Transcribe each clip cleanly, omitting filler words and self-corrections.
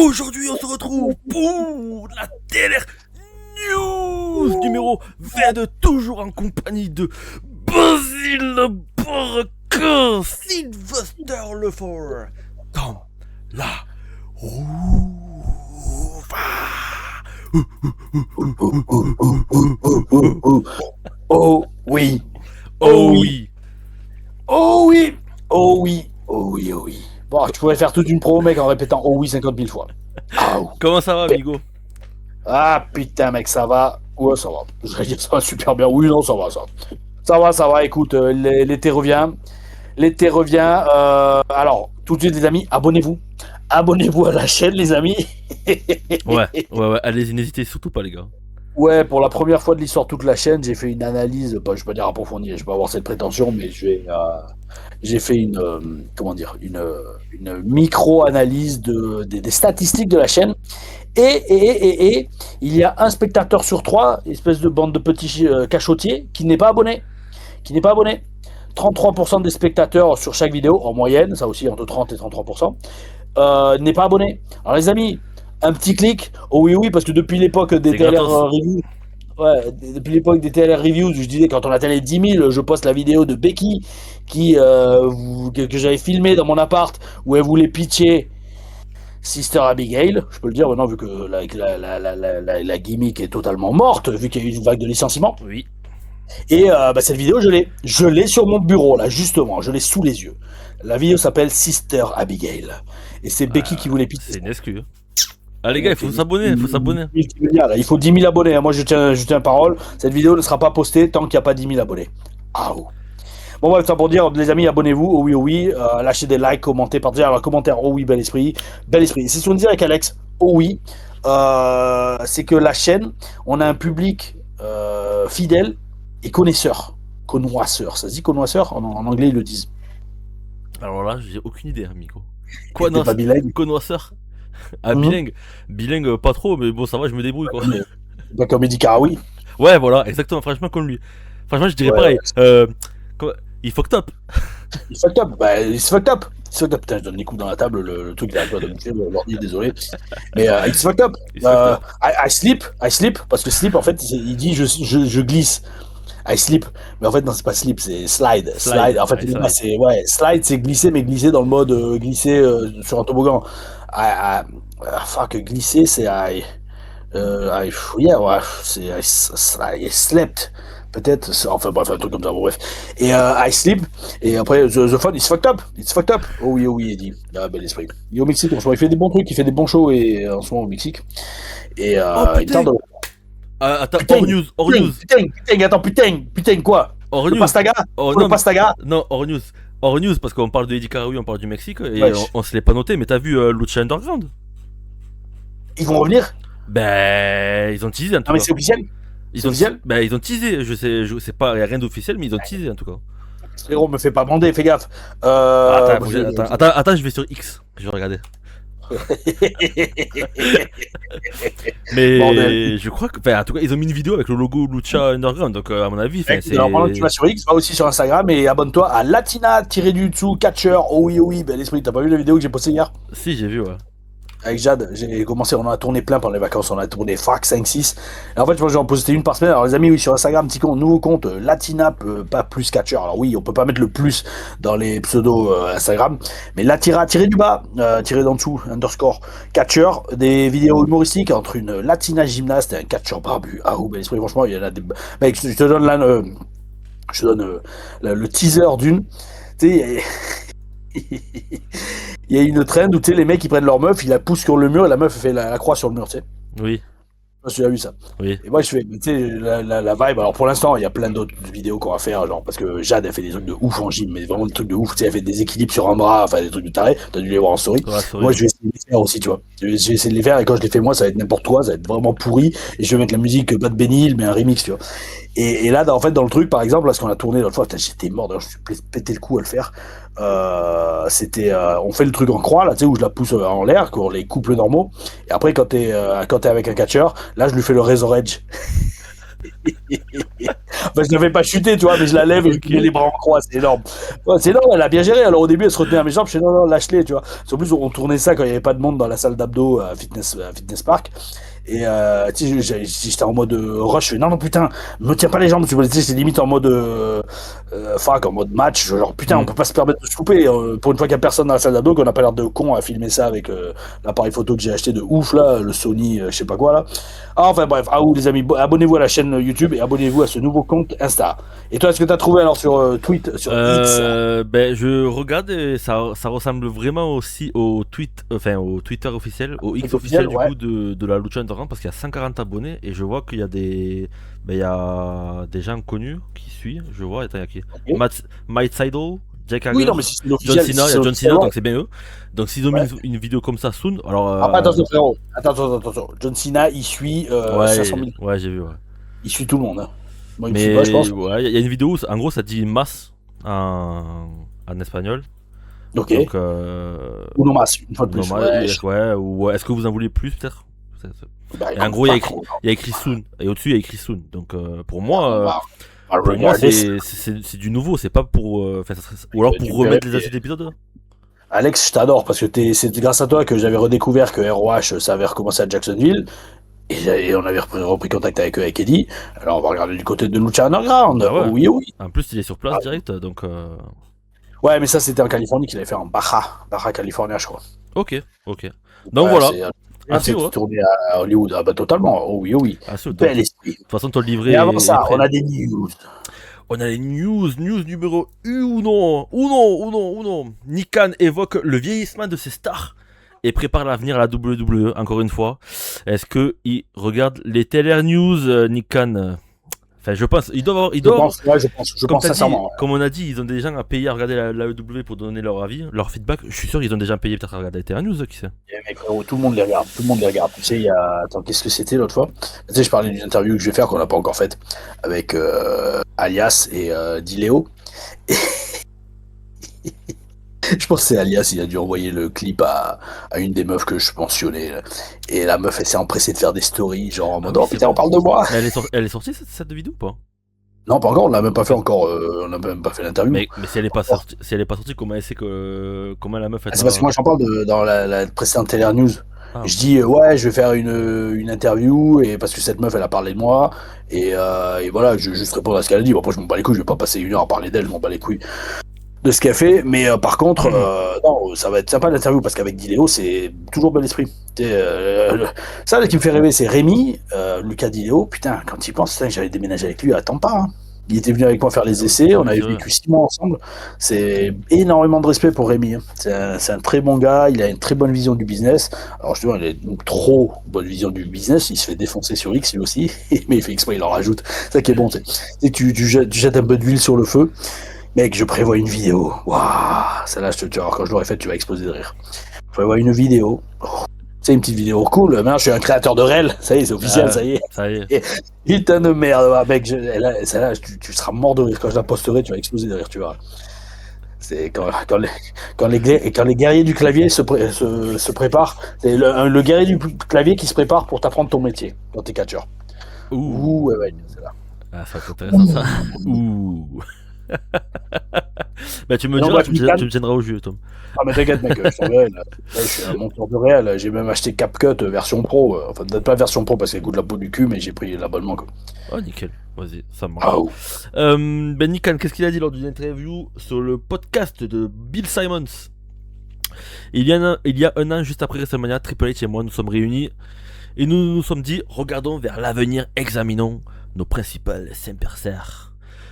Aujourd'hui, on se retrouve pour la TLR News numéro 22, toujours en compagnie de Basile Baraka, Sylvester Lefort, dans la Rouva. Oh oui. Oh oui. Oh oui. Oh oui. Oh oui. Oh oui. Bon, tu pourrais faire toute une promo, mec, en répétant oh oui 50 000 fois. Ah, Comment ça va, amigo? ah putain, mec, ça va. Ouais, ça va. Je vais dire ça va super bien. Oui, non, ça va, ça. Ça va. Écoute, l'été revient. L'été revient. Alors, tout de suite, les amis, abonnez-vous. Abonnez-vous à la chaîne, les amis. Ouais. Allez-y, n'hésitez surtout pas, les gars. Ouais, pour la première fois de l'histoire de toute la chaîne, j'ai fait une analyse, je vais pas dire approfondie, je vais pas avoir cette prétention, mais j'ai fait une micro-analyse des statistiques de la chaîne. Et il y a un spectateur sur trois, espèce de bande de petits cachotiers, qui n'est pas abonné. 33% des spectateurs sur chaque vidéo, en moyenne, ça aussi entre 30 et 33%, n'est pas abonné. Alors les amis, un petit clic, oh oui, parce que depuis l'époque des TLR Reviews, je disais quand on atteignait 10 000, je poste la vidéo de Becky que j'avais filmée dans mon appart où elle voulait pitcher Sister Abigail. Je peux le dire maintenant vu que la gimmick est totalement morte, vu qu'il y a eu une vague de licenciements. Oui. Et cette vidéo, je l'ai sur mon bureau là, justement, je l'ai sous les yeux. La vidéo s'appelle Sister Abigail et c'est Becky qui voulait pitcher. C'est une excuse. Ah les gars, il faut s'abonner, Il faut 10 000 abonnés, moi je tiens parole, cette vidéo ne sera pas postée tant qu'il n'y a pas 10 000 abonnés. Ah oh. Bon bref, ça pour dire, les amis, abonnez-vous, oh oui, lâchez des likes, commentez, partagez, alors commentaire, oh oui, bel esprit. C'est ce qu'on disait avec Alex, oh oui, c'est que la chaîne, on a un public fidèle et connoisseur, ça se dit connoisseur, en anglais ils le disent. Alors là, j'ai aucune idée, amigo. Connoisseur. Ah, bilingue pas trop, mais bon, ça va, je me débrouille quoi. Pas comme Eddie Karaoui. Ouais, voilà, exactement, franchement, comme lui. Franchement, je dirais pareil. Il fucked up. Il fucked up. Putain, je donne des coups dans la table, le truc il a pas de l'ordi, désolé. Mais il fucked up. I sleep, parce que sleep, en fait, il dit je glisse. I sleep, mais en fait non, c'est pas sleep, c'est slide. En fait, slide c'est glisser, mais glisser dans le mode glisser sur un toboggan. Glisser c'est I slept peut-être, enfin bref, un truc comme ça, bon, bref. Et I sleep, et après the fun, it's fucked up. Oh oui, Eddie, bel esprit. Il est au Mexique en ce moment, il fait des bons trucs, il fait des bons shows et en ce moment au Mexique. Et il tente. Attends, hors news. Putain, quoi? Hors news. Pastaga? Pastaga? Non, hors news, parce qu'on parle de Eddie Karaoui, on parle du Mexique, et on se l'est pas noté, mais t'as vu Lucha Underground? Ils vont revenir? Ben, ils ont teasé en tout cas. Ah, mais c'est officiel? Ils ont teasé, je sais pas, il y a rien d'officiel, mais ils ont teasé en tout cas. Frérot, me fais pas bander, fais gaffe. Attends, je vais sur X, je vais regarder. Mais bordel. Je crois que, en tout cas, ils ont mis une vidéo avec le logo Lucha Underground, donc à mon avis, c'est. Alors pendant que tu vas sur X, va aussi sur Instagram et abonne-toi à Latina-du-dessous Catcher. Oh oui, bel esprit. T'as pas vu la vidéo que j'ai postée hier? Si, j'ai vu, ouais. Avec Jade, j'ai commencé, on en a tourné plein pendant les vacances, on a tourné 5, 6. Et en fait, moi, j'en postais une par semaine. Alors, les amis, oui, sur Instagram, petit compte, nouveau compte, Latina, pas plus Catcher. Alors, oui, on peut pas mettre le plus dans les pseudos Instagram, mais Latira, tiré du bas, tiré d'en dessous, underscore Catcher, des vidéos humoristiques entre une Latina gymnaste et un Catcher barbu. Ah, bel esprit, franchement, il y en a des. Mec, je te donne là, le teaser d'une. Tu sais, il y a une trend où tu sais les mecs ils prennent leur meuf, ils la poussent sur le mur et la meuf fait la croix sur le mur, tu sais. Oui. Tu as vu ça. Oui. Et moi je fais, tu sais, la vibe. Alors pour l'instant il y a plein d'autres vidéos qu'on va faire, genre parce que Jade elle fait des trucs de ouf en gym, mais vraiment des trucs de ouf. Tu sais, elle fait des équilibres sur un bras, enfin des trucs de taré. T'as dû les voir en story. Moi je vais essayer de les faire aussi, tu vois. Je vais essayer de les faire et quand je les fais moi ça va être n'importe quoi, ça va être vraiment pourri et je vais mettre la musique pas de Benny Hill mais un remix, tu vois. Et là en fait dans le truc par exemple, là ce qu'on a tourné l'autre fois, j'étais mort, d'ailleurs je me suis pété le cou à le faire. C'était on fait le truc en croix là, tu sais, où je la pousse en l'air, pour les couples normaux. Et après quand t'es avec un catcheur, là je lui fais le Razor Edge. En Parce que je ne fais pas chuter, tu vois, mais je la lève et je mets les bras en croix, c'est énorme. Ouais, c'est énorme, elle a bien géré. Alors au début, elle se retenait à mes jambes, je fais non, lâche-les, tu vois. En plus, on tournait ça quand il n'y avait pas de monde dans la salle d'abdos à Fitness Park. Et tu sais, j'étais en mode rush, je fais non, putain, me tiens pas les jambes, tu vois, c'est limite en mode en mode match, genre putain, on peut pas se permettre de se couper. Pour une fois qu'il y a personne dans la salle d'abdos, qu'on a pas l'air de con à filmer ça avec l'appareil photo que j'ai acheté de ouf là, le Sony, je sais pas quoi là. Enfin bref, les amis, abonnez-vous à la chaîne YouTube et abonnez-vous à ce nouveau compte Insta. Et toi, est-ce que t'as trouvé alors sur Tweet, sur X Ben je regarde et ça ressemble vraiment aussi au Twitter officiel, au X officiel du coup de la Lucha Underground, parce qu'il y a 140 abonnés et je vois qu'il y a des gens connus qui suivent. Je vois, attends, il y a qui Mike Seidel, Jack Hager, John Cena, il y a John Cena, donc c'est bien eux. Donc s'ils ont mis une vidéo comme ça soon, alors. Attention frérot, attention. John Cena, il suit 500 000. Ouais, j'ai vu, ouais. Il suit tout le monde. Hein. Moi, mais pas, je pense. Ouais, il y a une vidéo où, en gros, ça dit masse en espagnol. Ok. Donc, Uno más, une fois de plus. Ou est-ce que vous en voulez plus peut-être? En gros, il y a écrit soon et au-dessus il y a écrit soon. Donc pour moi, c'est du nouveau, c'est pas pour ou alors pour remettre les anciens épisodes. Alex, je t'adore parce que c'est grâce à toi que j'avais redécouvert que ROH ça avait recommencé à Jacksonville et on avait repris contact avec eux, avec Eddie. Alors on va regarder du côté de Lucha Underground. Ah ouais. Oui. En plus il est sur place direct, donc. Ouais, mais ça c'était en Californie qu'il avait fait en Baja California, je crois. Ok. Donc voilà. C'est tourné à Hollywood. Ah bah totalement. Oh oui. Bel esprit. De toute façon, ton livret. Et avant ça, on a des news. On a les news numéro 1 ou non. Nick Khan évoque le vieillissement de ses stars et prépare l'avenir à la WWE, encore une fois. Est-ce qu'il regarde les télé news, Nick Khan? Enfin, je pense, je pense sincèrement. Comme on a dit, ils ont des gens à payer à regarder la WWE pour donner leur avis, leur feedback. Je suis sûr qu'ils ont déjà payé peut-être à regarder les télé news, qui sait. Mais frérot, tout le monde les regarde. Tu sais, il y a. Attends, qu'est-ce que c'était l'autre fois? Tu sais, je parlais d'une interview que je vais faire qu'on n'a pas encore faite avec Alias et Dileo. Je pense que c'est Alias, il a dû envoyer le clip à une des meufs que je mentionnais. Et la meuf, elle s'est empressée de faire des stories, genre en mode oh putain, on parle de moi. Elle est sortie cette vidéo ou pas? Non, pas encore, on l'a même pas fait encore. On n'a même pas fait l'interview. Mais si elle est pas sortie, comment elle sait comment la meuf a. C'est parce que moi j'en parle dans la précédente télé news. Je dis je vais faire une interview et parce que cette meuf elle a parlé de moi et voilà, je vais juste répondre à ce qu'elle a dit. Bon, après je m'en bats les couilles, je vais pas passer une heure à parler d'elle, je m'en bats les couilles de ce qu'elle fait, mais par contre non, ça va être sympa l'interview parce qu'avec Dileo c'est toujours bel esprit. Ça qui me fait rêver, c'est Rémi, Lucas Dileo. Putain, quand il pense, j'avais déménagé avec lui à Tampa. Hein. Il était venu avec moi faire les essais, on avait vécu 6 mois ensemble. C'est énormément de respect pour Rémi. Hein. C'est un très bon gars, il a une très bonne vision du business. Alors je te dis, il a une trop bonne vision du business, il se fait défoncer sur X lui aussi, mais il fait exprès, il en rajoute. C'est ça qui est bon, tu jettes un peu d'huile sur le feu. Mec, je prévois une vidéo. Waouh, celle-là, quand je l'aurai faite, tu vas exploser de rire. Je prévois une vidéo. C'est une petite vidéo cool. Maintenant, je suis un créateur de réel. Ça y est, c'est officiel, ça y est. Putain de merde, mec. Celle-là, tu seras mort de rire. Quand je la posterai, tu vas exploser de rire, tu vois. C'est quand les guerriers du clavier se préparent. C'est le guerrier du clavier qui se prépare pour t'apprendre ton métier quand t'es catcheur. Ouh, ouais, c'est là. Ah, ça va être intéressant, ça. Ouh. Bah tu me diras, tu me tiendras au jeu, Tom. Ah mais t'inquiète mec, je suis un monteur de réel, j'ai même acheté CapCut version pro, enfin peut-être pas version pro parce qu'elle coûte la peau du cul, mais j'ai pris l'abonnement quoi. Oh nickel, vas-y, ça marche. Ben Nick Khan, qu'est-ce qu'il a dit lors d'une interview sur le podcast de Bill Simmons? Il y a un an, juste après WrestleMania, Triple H et moi nous sommes réunis et nous nous sommes dit, regardons vers l'avenir, examinons nos principales adversaires.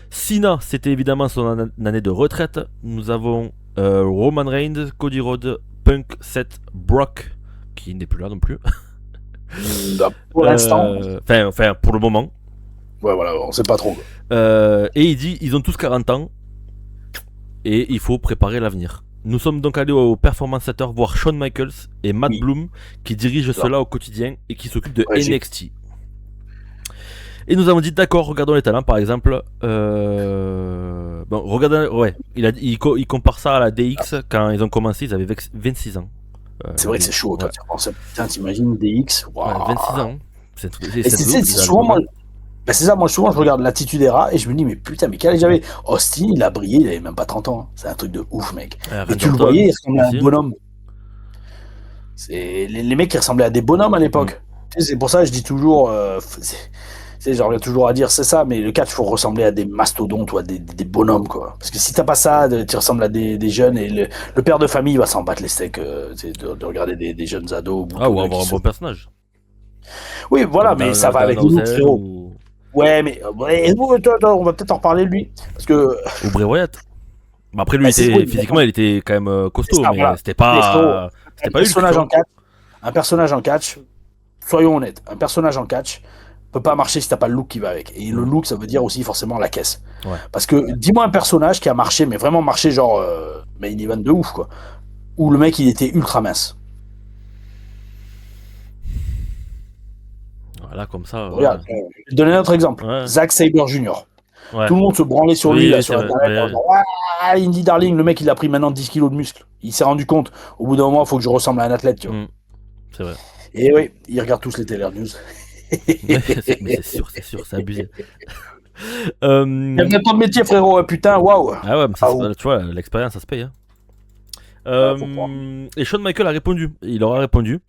Cena, c'était évidemment son année de retraite. Nous avons Roman Reigns, Cody Rhodes, Punk, Seth, Brock, qui n'est plus là non plus. Pour l'instant. Enfin, pour le moment. Ouais, voilà, on sait pas trop. Et il dit, ils ont tous 40 ans et il faut préparer l'avenir. Nous sommes donc allés au Performance Center voir Shawn Michaels et Matt Bloom qui dirigent cela au quotidien et qui s'occupent de NXT. Et nous avons dit d'accord, regardons les talents par exemple. Bon, regardons, il compare ça à la DX quand ils ont commencé, ils avaient 26 ans. C'est vrai que c'est chaud, toi. Putain, t'imagines DX, wow. 26 ans. C'est souvent moi. Ben c'est ça, moi souvent je regarde l'attitude Era et je me dis mais putain mais quel âge j'avais. Austin il a brillé, il avait même pas 30 ans, hein. C'est un truc de ouf mec. Et tu le voyais, il ressemblait à un bonhomme. C'est les mecs qui ressemblaient à des bonhommes à l'époque. Tu sais, c'est pour ça que je dis toujours, j'en reviens toujours à dire c'est ça, mais le catch faut ressembler à des mastodontes ou à des bonhommes quoi. Parce que si t'as pas ça, tu ressembles à des jeunes et le père de famille va s'en battre les steaks de regarder des jeunes ados. Ou avoir un bon personnage. Oui voilà, mais ça va avec nous frérot. Ouais, mais on va peut-être en reparler de lui. Parce que. Ou Bray Wyatt. Mais après, lui, physiquement, il était quand même costaud, mais voilà. C'était pas. C'était pas un personnage en catch, soyons honnêtes, un personnage en catch peut pas marcher si t'as pas le look qui va avec. Et le look, ça veut dire aussi forcément la caisse. Ouais. Parce que dis-moi un personnage qui a marché, mais vraiment marché genre main event de ouf, quoi. Où le mec, il était ultra mince. Voilà, comme ça. Regarde, je vais te donner un autre exemple. Ouais. Zack Sabre Jr. Ouais. Tout le monde se branlait sur lui, là, sur Internet. Indy Darling, le mec, il a pris maintenant 10 kilos de muscles. Il s'est rendu compte, au bout d'un moment, il faut que je ressemble à un athlète, tu vois. C'est vrai. Et oui, ils regardent tous les Taylor News. mais c'est sûr, c'est abusé. Il y a même pas de métier, frérot, putain, waouh. Ah ouais, mais ça, tu vois, l'expérience, ça se paye. Hein. Et Shawn Michael a répondu, il aura répondu,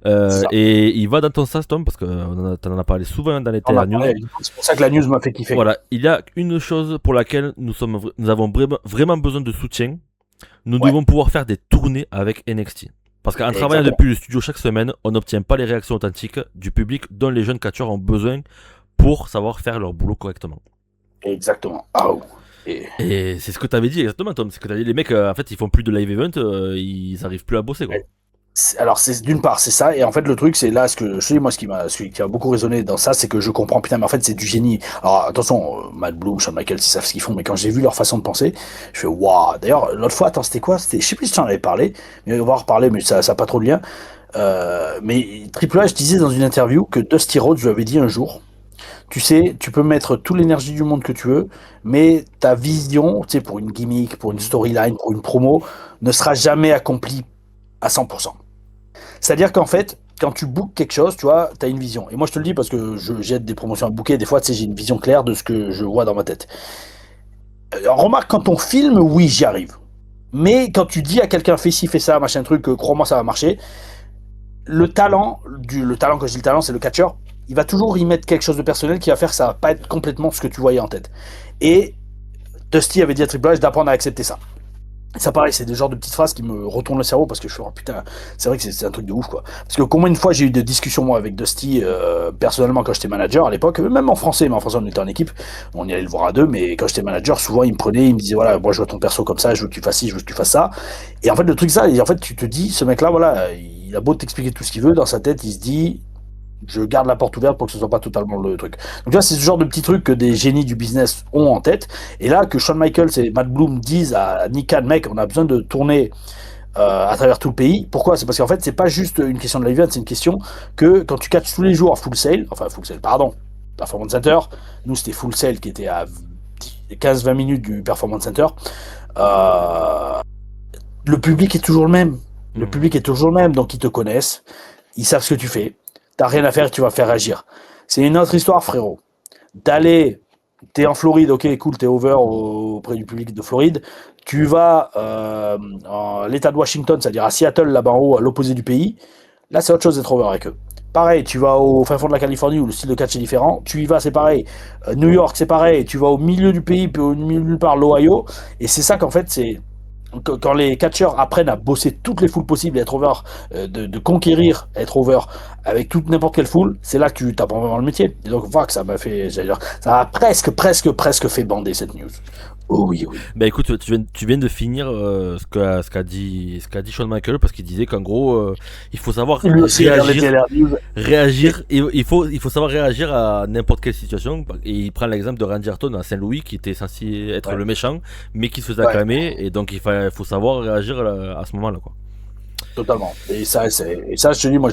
et il va dans ton sens Tom parce que t'en as parlé souvent dans les news. C'est pour ça que la news m'a fait kiffer. Voilà, il y a une chose pour laquelle nous avons vraiment besoin de soutien. Nous devons pouvoir faire des tournées avec NXT. Parce qu'en travaillant depuis le studio chaque semaine, on n'obtient pas les réactions authentiques du public dont les jeunes catcheurs ont besoin pour savoir faire leur boulot correctement. Exactement. Et c'est ce que tu avais dit exactement, Tom. C'est que tu avais dit, les mecs, en fait, ils font plus de live event, ils arrivent plus à bosser, quoi. Alors, d'une part, c'est ça. Et en fait, le truc, c'est là, ce qui a beaucoup résonné dans ça, c'est que je comprends, putain, mais en fait, c'est du génie. Alors, attention, Matt Bloom, Shawn Michaels, ils savent ce qu'ils font, mais quand j'ai vu leur façon de penser, je fais, waouh. D'ailleurs, l'autre fois, attends, c'était quoi? Je sais plus si tu en avais parlé, mais on va en reparler, mais ça n'a pas trop de lien. Mais Triple H disait dans une interview que Dusty Rhodes lui avait dit un jour, tu sais, tu peux mettre toute l'énergie du monde que tu veux, mais ta vision, tu sais, pour une gimmick, pour une storyline, pour une promo, ne sera jamais accomplie à 100%. C'est-à-dire qu'en fait, quand tu bookes quelque chose, tu vois, tu as une vision. Et moi, je te le dis parce que j'aide des promotions à booker. Des fois, tu sais, j'ai une vision claire de ce que je vois dans ma tête. Remarque, quand on filme, oui, j'y arrive. Mais quand tu dis à quelqu'un, fais ci, fais ça, machin truc, crois-moi, ça va marcher. Le talent, quand je dis le talent, c'est le catcheur. Il va toujours y mettre quelque chose de personnel qui va faire que ça va pas être complètement ce que tu voyais en tête. Et Dusty avait dit à Triple H d'apprendre à accepter ça. Ça pareil, c'est des genres de petites phrases qui me retournent le cerveau parce que je suis oh putain, c'est vrai que c'est un truc de ouf quoi. Parce que combien de fois j'ai eu des discussions moi avec Dusty personnellement quand j'étais manager à l'époque, même en français, mais en français on était en équipe, on y allait le voir à deux, mais quand j'étais manager, souvent il me disait voilà, moi je vois ton perso comme ça, je veux que tu fasses ci, je veux que tu fasses ça. Et en fait le truc ça, et en fait tu te dis, ce mec là voilà, il a beau t'expliquer tout ce qu'il veut, dans sa tête il se dit je garde la porte ouverte pour que ce soit pas totalement le truc. Donc là, c'est ce genre de petits trucs que des génies du business ont en tête. Et là, que Shawn Michaels et Matt Bloom disent à Nick Khan, mec, on a besoin de tourner à travers tout le pays. Pourquoi? C'est parce qu'en fait, c'est pas juste une question de live event, c'est une question que quand tu catches tous les jours Performance Center, nous c'était Full Sail qui était à 15-20 minutes du Performance Center, le public est toujours le même. Le public est toujours le même, donc ils te connaissent, ils savent ce que tu fais. T'as rien à faire, tu vas faire réagir. C'est une autre histoire, frérot. T'es en Floride, ok, cool, t'es over auprès du public de Floride. Tu vas en l'état de Washington, c'est-à-dire à Seattle, là-bas en haut, à l'opposé du pays. Là, c'est autre chose d'être over avec eux. Pareil, tu vas au fin fond de la Californie où le style de catch est différent. Tu y vas, c'est pareil. New York, c'est pareil. Tu vas au milieu du pays, puis au milieu nulle part, l'Ohio. Et c'est ça qu'en fait, c'est quand les catcheurs apprennent à bosser toutes les foules possibles, être over, de conquérir, être over avec toute n'importe quelle foule, c'est là que tu t'apprends vraiment le métier. Et donc, voilà que ça m'a fait, ça m'a presque fait bander cette news. Oh oui. Bah écoute, tu viens de finir ce qu'a dit Shawn Michaels parce qu'il disait qu'en gros, il faut savoir réagir. Il faut savoir réagir à n'importe quelle situation. Et il prend l'exemple de Randy Orton à Saint-Louis qui était censé être le méchant, mais qui se faisait acclamer. Et donc il faut savoir réagir à ce moment-là, quoi. Totalement. Et ça, je te dis, moi,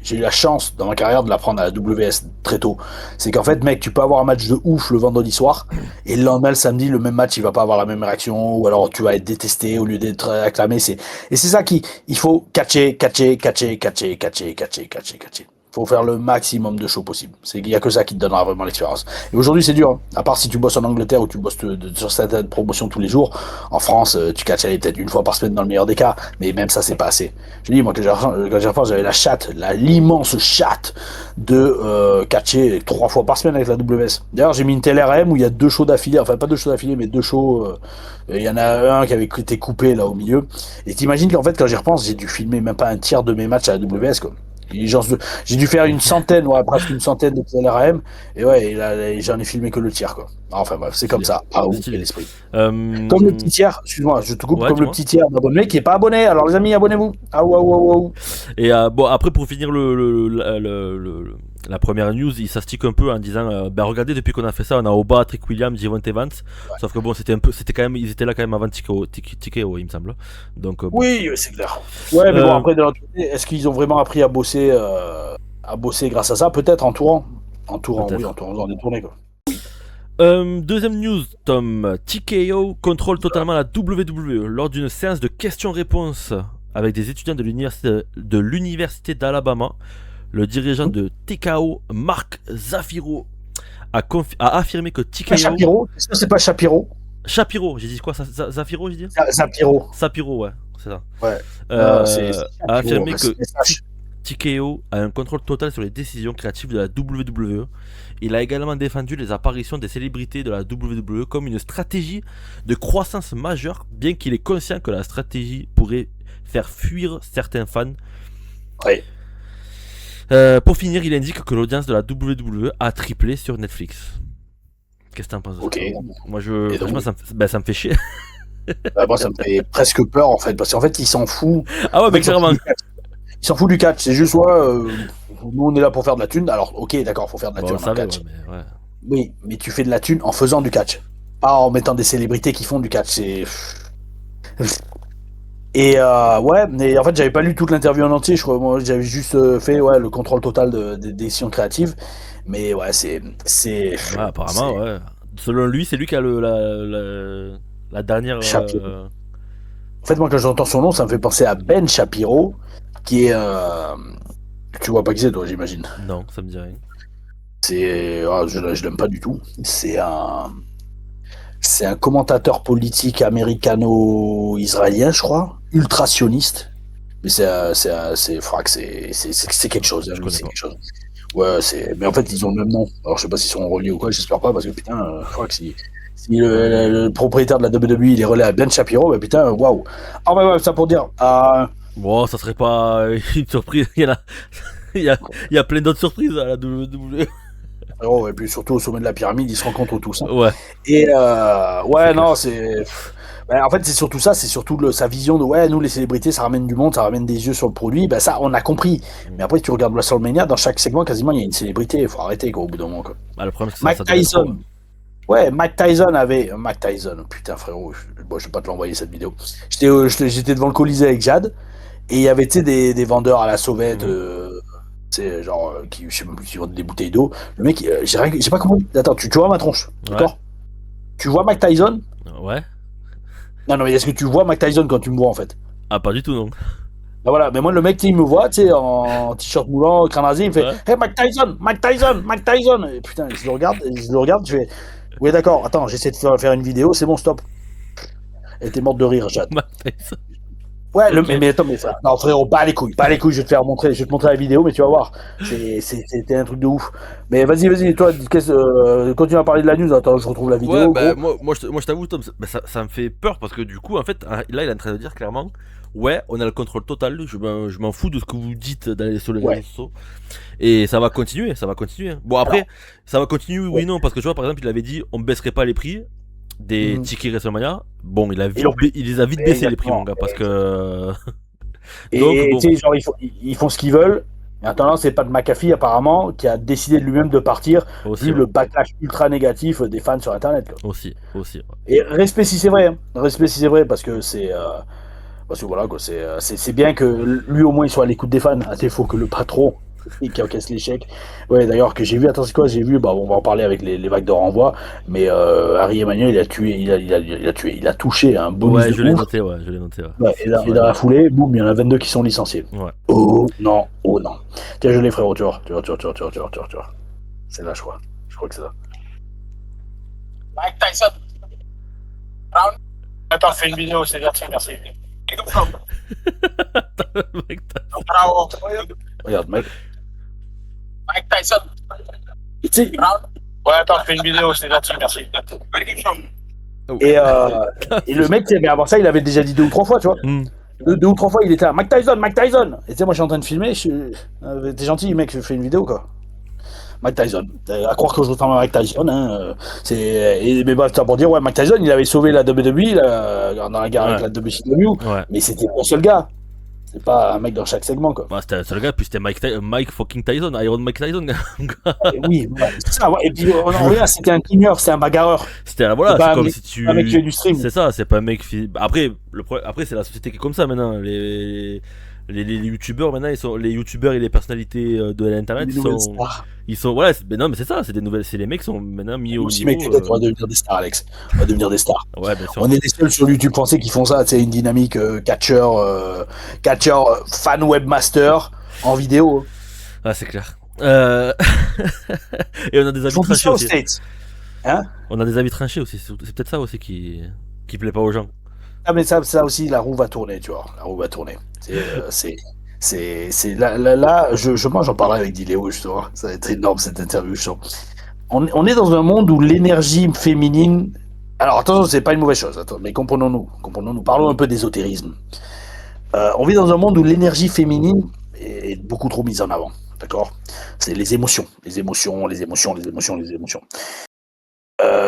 j'ai eu la chance dans ma carrière de l'apprendre à la WS très tôt. C'est qu'en fait, mec, tu peux avoir un match de ouf le vendredi soir, et le lendemain, le samedi, le même match, il va pas avoir la même réaction, ou alors tu vas être détesté au lieu d'être acclamé. Et c'est ça il faut catcher. Faut faire le maximum de shows possible. Il n'y a que ça qui te donnera vraiment l'expérience. Et aujourd'hui, c'est dur. Hein. À part si tu bosses en Angleterre ou tu bosses sur certaines promotions tous les jours. En France, tu catches peut-être une fois par semaine dans le meilleur des cas. Mais même ça, c'est pas assez. Je dis, moi, quand j'y repense, j'avais l'immense chatte de catcher 3 fois par semaine avec la WS. D'ailleurs, j'ai mis une TLRM où il y a 2 shows d'affilée. Enfin, pas 2 shows d'affilée, mais 2 shows. Il y en a un qui avait été coupé là au milieu. Et t'imagines qu'en fait, quand j'y repense, j'ai dû filmer même pas un tiers de mes matchs à la WS, quoi. J'ai dû faire une centaine, presque une centaine de TLRM, et ouais, j'en ai filmé que le tiers, quoi. Enfin bref, c'est comme ça. Ah oui, quel esprit. Comme le petit tiers, excuse-moi, je te coupe, comme le petit tiers d'abonné qui est pas abonné. Alors les amis, abonnez-vous. Ah ouais. Et bon, après pour finir la première news, il s'astique un peu en disant regardez, depuis qu'on a fait ça, on a Oba, Trick Williams, Javonte Evans. Ouais. Sauf que bon, c'était quand même, ils étaient là quand même avant TKO, il me semble. Donc oui, c'est clair. Ouais, mais bon, après de l'autre côté, est-ce qu'ils ont vraiment appris à bosser grâce à ça? Peut-être en tourant, oui, en tournant des tournées, quoi. Deuxième news, Tom. TKO contrôle totalement la WWE lors d'une séance de questions-réponses avec des étudiants de l'université d'Alabama. Le dirigeant de TKO, Mark Zafiro, a affirmé que TKO... Shapiro, c'est pas Shapiro? Shapiro, j'ai dit quoi? Zafiro, j'ai dit? Sapiro, ouais, c'est ça. Ouais. A affirmé que TKO a un contrôle total sur les décisions créatives de la WWE. Il a également défendu les apparitions des célébrités de la WWE comme une stratégie de croissance majeure, bien qu'il est conscient que la stratégie pourrait faire fuir certains fans. Oui. Pour finir, il indique que l'audience de la WWE a triplé sur Netflix. Qu'est-ce que t'en penses? Ok. Moi, franchement, ça me fait chier. Moi, ça me fait presque peur, en fait, parce qu'en fait, il s'en fout. Ah ouais, mais clairement. Il s'en fout du catch. C'est juste, nous, on est là pour faire de la thune. Alors, ok, d'accord, faut faire de la thune en catch. Ouais. Oui, mais tu fais de la thune en faisant du catch. Pas en mettant des célébrités qui font du catch. Et ouais, mais en fait, j'avais pas lu toute l'interview en entier. Je crois, moi, j'avais juste fait le contrôle total des décisions créatives. Mais ouais, c'est. Ouais, apparemment, ouais. Selon lui, c'est lui qui a la dernière. En fait, moi, quand j'entends son nom, ça me fait penser à Ben Shapiro, qui est. Tu vois pas qui c'est, toi, j'imagine. Non, ça me dit rien. Je l'aime pas du tout. C'est un commentateur politique américano-israélien, je crois, ultra sioniste. Mais c'est quelque chose. Je connais pas. Quelque chose. Ouais, mais en fait, ils ont le même nom. Alors, je sais pas s'ils sont reliés ou quoi, j'espère pas, parce que putain, je crois que si le propriétaire de la WWE il est relié à Ben Shapiro, bah putain, waouh. Ah ouais, ça pour dire. Bon, ça serait pas une surprise. Il y a plein d'autres surprises à la WWE. Oh, et puis surtout au sommet de la pyramide, ils se rencontrent tous. Hein. Ouais. Et non, c'est. En fait, c'est surtout ça, c'est surtout sa vision de nous les célébrités, ça ramène du monde, ça ramène des yeux sur le produit. Ça, on a compris. Mais après, tu regardes WrestleMania, dans chaque segment, quasiment, il y a une célébrité. Il faut arrêter, quoi, au bout d'un moment. Quoi. Le problème, c'est Mike Tyson. Ouais, Mike Tyson, putain, frérot, je vais pas te l'envoyer cette vidéo. J'étais devant le Colisée avec Jad, et il y avait, des vendeurs à la sauvette. C'est genre qui je sais même plus s'ils vendent des bouteilles d'eau. Le mec, j'ai pas compris. Attends, tu vois ma tronche, d'accord? Tu vois Mike Tyson? Ouais. Non, mais est-ce que tu vois Mike Tyson quand tu me vois en fait? Ah, pas du tout, non. Voilà, mais moi le mec il me voit, tu sais, en t-shirt moulant, crâne rasé, il me fait Hey Mike Tyson. Et putain, je le regarde, je fais oui d'accord, attends, j'essaie de faire une vidéo, c'est bon, stop. Elle était morte de rire, Jade. Mike Tyson. Ouais, mais attends, mais ça. Non, frérot, pas les couilles, je vais te montrer la vidéo, mais tu vas voir. C'était un truc de ouf. Mais vas-y, toi, continue à parler de la news, attends, je retrouve la vidéo. Ouais, moi je t'avoue, Tom, ça me fait peur parce que du coup, en fait, là, il est en train de dire clairement, ouais, on a le contrôle total, je m'en fous de ce que vous dites sur les réseaux sociaux. Et ça va continuer. Bon, après, ça va continuer, oui, non, parce que tu vois, par exemple, il avait dit, on baisserait pas les prix des tickets WrestleMania. Bon, il les a vite baissé les prix, mon gars, parce que. Et tu sais, genre, ils font ce qu'ils veulent. Maintenant, c'est Pat McAfee, apparemment, qui a décidé de lui-même de partir, vu le backlash ultra négatif des fans sur Internet. Quoi. Aussi. Ouais. Et respect si c'est vrai, parce que c'est. Parce que voilà, quoi, c'est bien que lui, au moins, il soit à l'écoute des fans, à défaut que le patron. Qui encaisse l'échec. Ouais, d'ailleurs, que j'ai vu, attends, c'est quoi? J'ai vu, on va en parler avec les vagues de renvoi, mais Harry Emmanuel, il a touché un bonus. Ouais, je l'ai noté. Ouais, et dans la foulée, boum, il y en a 22 qui sont licenciés. Ouais. Oh. Oh non. Tiens, je l'ai, frérot, tu vois. C'est là, je crois. Je crois que c'est là. Mike Tyson. Attends, fais une vidéo, c'est gentil, merci. Bravo. Regarde, mec. Mike Tyson. Ouais, attends, fais une vidéo, c'est gentil, merci. Et le mec, mais avant ça, il avait déjà dit 2 ou 3 fois, tu vois. Deux ou 3 fois, il était là, Mike Tyson. Et tu sais, moi, je suis en train de filmer. T'es gentil, mec, je fais une vidéo, quoi. Mike Tyson. À croire que je ressemble à Mike Tyson. Hein. Mais bah, pour dire, ouais, Mike Tyson, il avait sauvé la WWE dans la guerre avec la WCW. Ouais. Mais c'était le seul gars. C'est pas un mec dans chaque segment, quoi. Bah, c'était un seul gars, puis c'était Mike fucking Tyson, Iron Mike Tyson. Oui, c'est ça. Ouais. Et puis, regarde, c'était un cleaner, c'est un bagarreur. Voilà, c'est comme mec, si tu. Un mec qui fait du stream. C'est ça, c'est pas un mec. Après, c'est la société qui est comme ça maintenant. Les youtubeurs maintenant, les youtubeurs et les personnalités de l'internet, ils sont voilà, non mais c'est ça, c'est les mecs sont maintenant mis au niveau. Mec, on va devenir des stars, Alex. On va devenir des stars. Ouais, bien sûr. On est les seuls sur YouTube français qui font ça, c'est une dynamique catcheur, fan webmaster en vidéo. Ah, c'est clair. Et on a des avis tranchés aussi. Hein, on a des avis tranchés aussi, c'est peut-être ça aussi qui plaît pas aux gens. Ah mais ça aussi, la roue va tourner, tu vois. La roue va tourner. C'est là, moi j'en parlerai avec Diléo justement. Ça va être énorme cette interview. On est dans un monde où l'énergie féminine. Alors attention, c'est pas une mauvaise chose. Mais comprenons-nous. Parlons un peu d'ésotérisme. On vit dans un monde où l'énergie féminine est beaucoup trop mise en avant. D'accord ? C'est les émotions.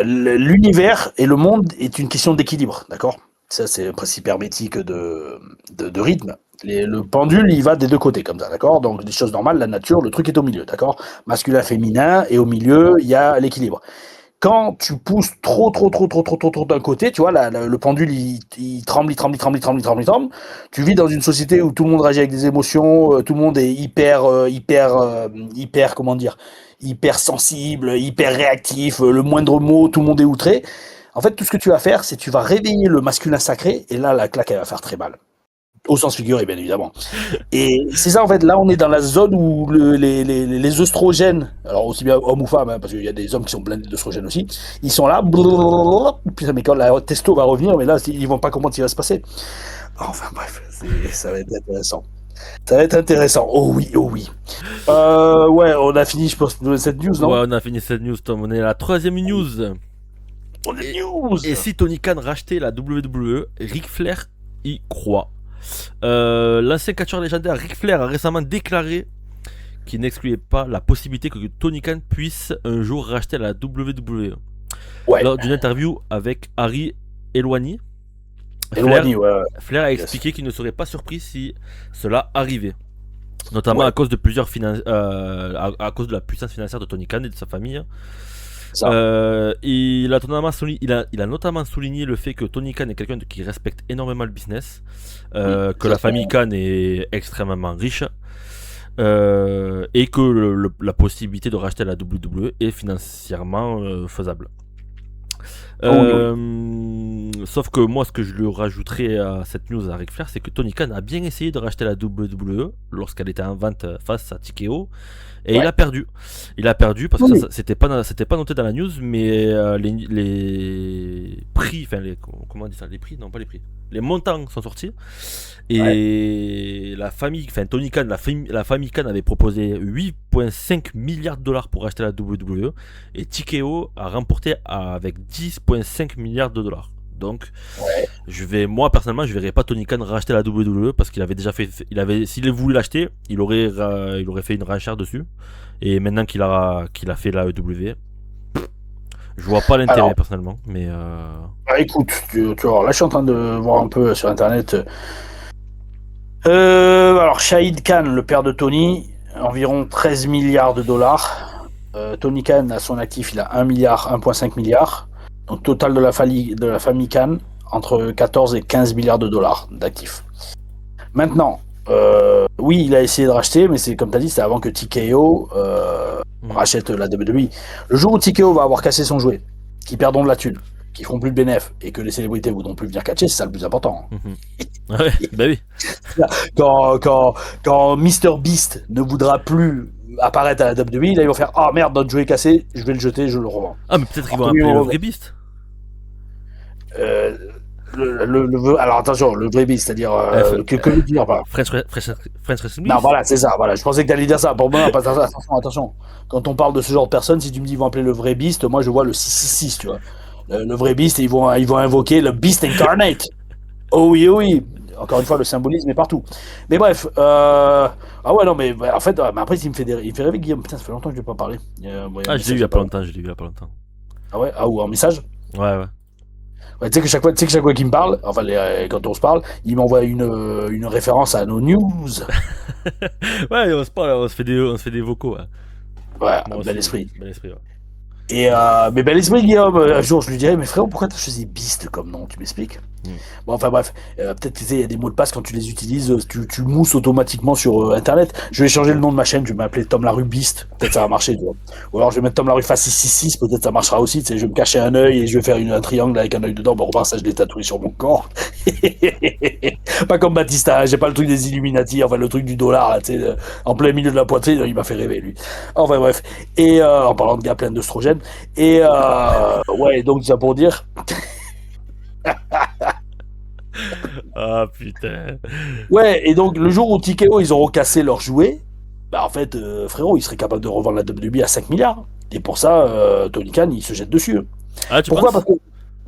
L'univers et le monde est une question d'équilibre. D'accord ? Ça, c'est un principe hermétique de rythme. Le pendule, il va des deux côtés, comme ça, d'accord ? Donc, des choses normales, la nature, le truc est au milieu, d'accord ? Masculin, féminin, et au milieu, il y a l'équilibre. Quand tu pousses trop d'un côté, tu vois, le pendule, il tremble. Tu vis dans une société où tout le monde réagit avec des émotions, tout le monde est hyper, comment dire, hyper sensible, hyper réactif, le moindre mot, tout le monde est outré. En fait, tout ce que tu vas faire, c'est que tu vas réveiller le masculin sacré, et là, la claque, elle va faire très mal. Au sens figuré, bien évidemment. Et c'est ça, en fait, là, on est dans la zone où les œstrogènes, alors aussi bien hommes ou femmes, hein, parce qu'il y a des hommes qui sont blindés d'œstrogènes aussi, ils sont là, puis quand la testo va revenir, mais là, ils vont pas comprendre ce qui va se passer. Enfin, bref, ça va être intéressant. Oh oui. Ouais, on a fini, je pense, cette news, non ? Ouais, on a fini cette news, Tom. On est à la 3e news. Et si Tony Khan rachetait la WWE, Ric Flair y croit. L'ancien catcheur légendaire Ric Flair a récemment déclaré qu'il n'excluait pas la possibilité que Tony Khan puisse un jour racheter la WWE. Ouais. Lors d'une interview avec Harry Elwani, Flair a expliqué qu'il ne serait pas surpris si cela arrivait. Notamment à cause de à cause de la puissance financière de Tony Khan et de sa famille. Il a notamment souligné le fait que Tony Khan est quelqu'un qui respecte énormément le business, que la famille Khan est extrêmement riche, et que la possibilité de racheter la WWE est financièrement faisable. Sauf que moi, ce que je lui rajouterais à cette news à Ric Flair, c'est que Tony Khan a bien essayé de racheter la WWE lorsqu'elle était en vente face à TKO. Et il a perdu. Parce que ça, c'était pas noté dans la news, mais les prix, enfin comment on dit ça, les prix, non pas les prix, les montants sont sortis. Et la famille, enfin Tony Khan, la famille Khan avait proposé 8,5 milliards de dollars pour acheter la WWE, et TKO a remporté avec 10,5 milliards de dollars. Donc, moi personnellement, je verrais pas Tony Khan racheter la WWE parce qu'il avait déjà s'il voulait l'acheter, il aurait fait une renchère dessus. Et maintenant qu'il a fait la EW, je vois pas l'intérêt personnellement. Mais écoute, tu vois, là je suis en train de voir un peu sur internet. Alors Shahid Khan, le père de Tony, environ 13 milliards de dollars. Tony Khan, à son actif, il a 1,5 milliard. Donc total de la famille Khan, entre 14 et 15 milliards de dollars d'actifs. Maintenant, oui, il a essayé de racheter, mais c'est comme tu as dit, c'est avant que TKO rachète la WWE. Le jour où TKO va avoir cassé son jouet, qu'ils perdront de la thune, qui feront plus de bénéf et que les célébrités voudront plus venir catcher, c'est ça le plus important. Ouais, bah oui. Quand Mr Beast ne voudra plus apparaître à la WWE, là ils vont faire ah merde, notre jeu est cassé, je vais le jeter, je le revends. Ah mais peut-être qu'ils vont appeler le vrai Beast. Alors attention, le vrai Beast, c'est-à-dire que veut dire par French Wrestling. Non voilà, c'est ça. Voilà, je pensais que t'allais dire ça. Pour moi, attention. Quand on parle de ce genre de personnes, si tu me dis ils vont appeler le vrai Beast, moi je vois le 666, tu vois. Le vrai Beast, ils vont invoquer le Beast Incarnate. Oh oui. Encore une fois, le symbolisme est partout. Mais bref, ah ouais, non, mais en fait, mais après, il me fait rêver, Guillaume. Putain, ça fait longtemps que je ne l'ai pas parlé. Je l'ai vu il y a pas longtemps. Ah ouais, ou en message. Ouais. Ouais, tu sais que chaque fois qu'il me parle, enfin, quand on se parle, il m'envoie une référence à nos news. Ouais, on se parle, on se fait des vocaux. Ouais, bel esprit. Ouais. Mais bel esprit, Guillaume. Un jour, je lui dirais, mais frérot, pourquoi t'as choisi Beast comme nom? Tu m'expliques? Bon, enfin bref, peut-être qu'il y a des mots de passe quand tu les utilises, tu mousses automatiquement sur Internet. Je vais changer le nom de ma chaîne, je vais m'appeler Tom Larue Beast, peut-être ça va marcher, tu vois. Ou alors je vais mettre Tom Larue Face 666, peut-être ça marchera aussi, tu sais, je vais me cacher un œil et je vais faire un triangle avec un œil dedans, bon, remarque, ça je l'ai tatoué sur mon corps. Pas comme Batista, j'ai pas le truc des Illuminati, enfin le truc du dollar, là, tu sais, en plein milieu de la poitrine, il m'a fait rêver, lui. Enfin bref, et en parlant de gars plein d'œstrogènes, et ouais, donc ça pour dire... Ah putain. Ouais, et donc le jour où TKO ils auront cassé leurs jouets, bah en fait, frérot, ils seraient capables de revendre la WWE à 5 milliards. Et pour ça, Tony Khan, il se jette dessus. Ah, tu Pourquoi? penses? Parce que...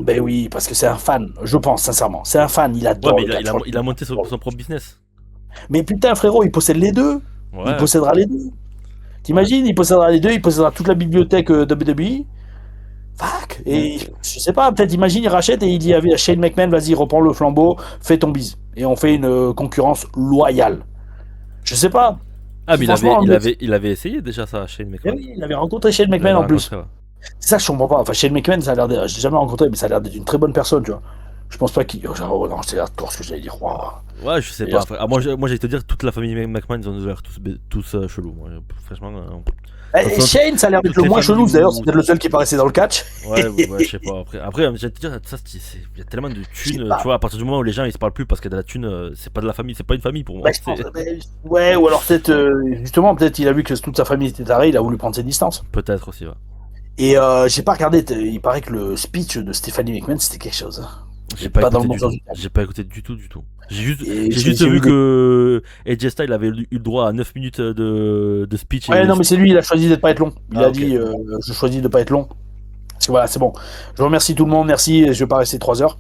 Ben oui, parce que c'est un fan, je pense, sincèrement. C'est un fan, il adore ouais, mais le catch. il a monté son propre business. Mais putain, frérot, il possède les deux. Ouais. Il possédera les deux. T'imagines, il possédera les deux, il possédera toute la bibliothèque WWE. Fuck. Et je sais pas, peut-être imagine, il rachète et il dit à Shane McMahon, vas-y, reprends le flambeau, fais ton bise. Et on fait une concurrence loyale. Je sais pas. Ah, mais il avait essayé déjà ça, Shane McMahon. Oui, il avait rencontré Shane McMahon en plus. C'est ça que je comprends pas. Enfin, Shane McMahon, ça a l'air d'être... Je l'ai jamais rencontré, mais ça a l'air d'être une très bonne personne, tu vois. Je pense pas qu'il. Oh non, c'est là tout ce que j'allais dire. Wow. Ouais, je sais pas. Ah, moi, j'allais te dire, toute la famille McMahon, ils ont l'air tous chelous. Franchement. Shane, ça a l'air d'être le moins chelou, d'ailleurs, c'est peut-être le seul qui est pas resté dans le catch. Ouais, je sais pas. Après j'allais te dire, ça, il y a tellement de thunes, tu vois, à partir du moment où les gens ils se parlent plus parce qu'il y a de la thune, c'est pas de la famille, c'est pas une famille pour moi. Ouais, ou alors peut-être, justement, peut-être il a vu que toute sa famille était tarée, il a voulu prendre ses distances. Peut-être aussi, ouais. Et j'ai pas regardé, il paraît que le speech de Stephanie McMahon c'était quelque chose. J'ai pas écouté du tout. J'ai juste vu que AJ Styles avait eu le droit à 9 minutes de speech. Ouais, non, mais c'est lui, il a choisi de pas être long. Il a dit, je choisis de pas être long. Parce que voilà, c'est bon. Je remercie tout le monde, merci, je vais pas rester 3 heures.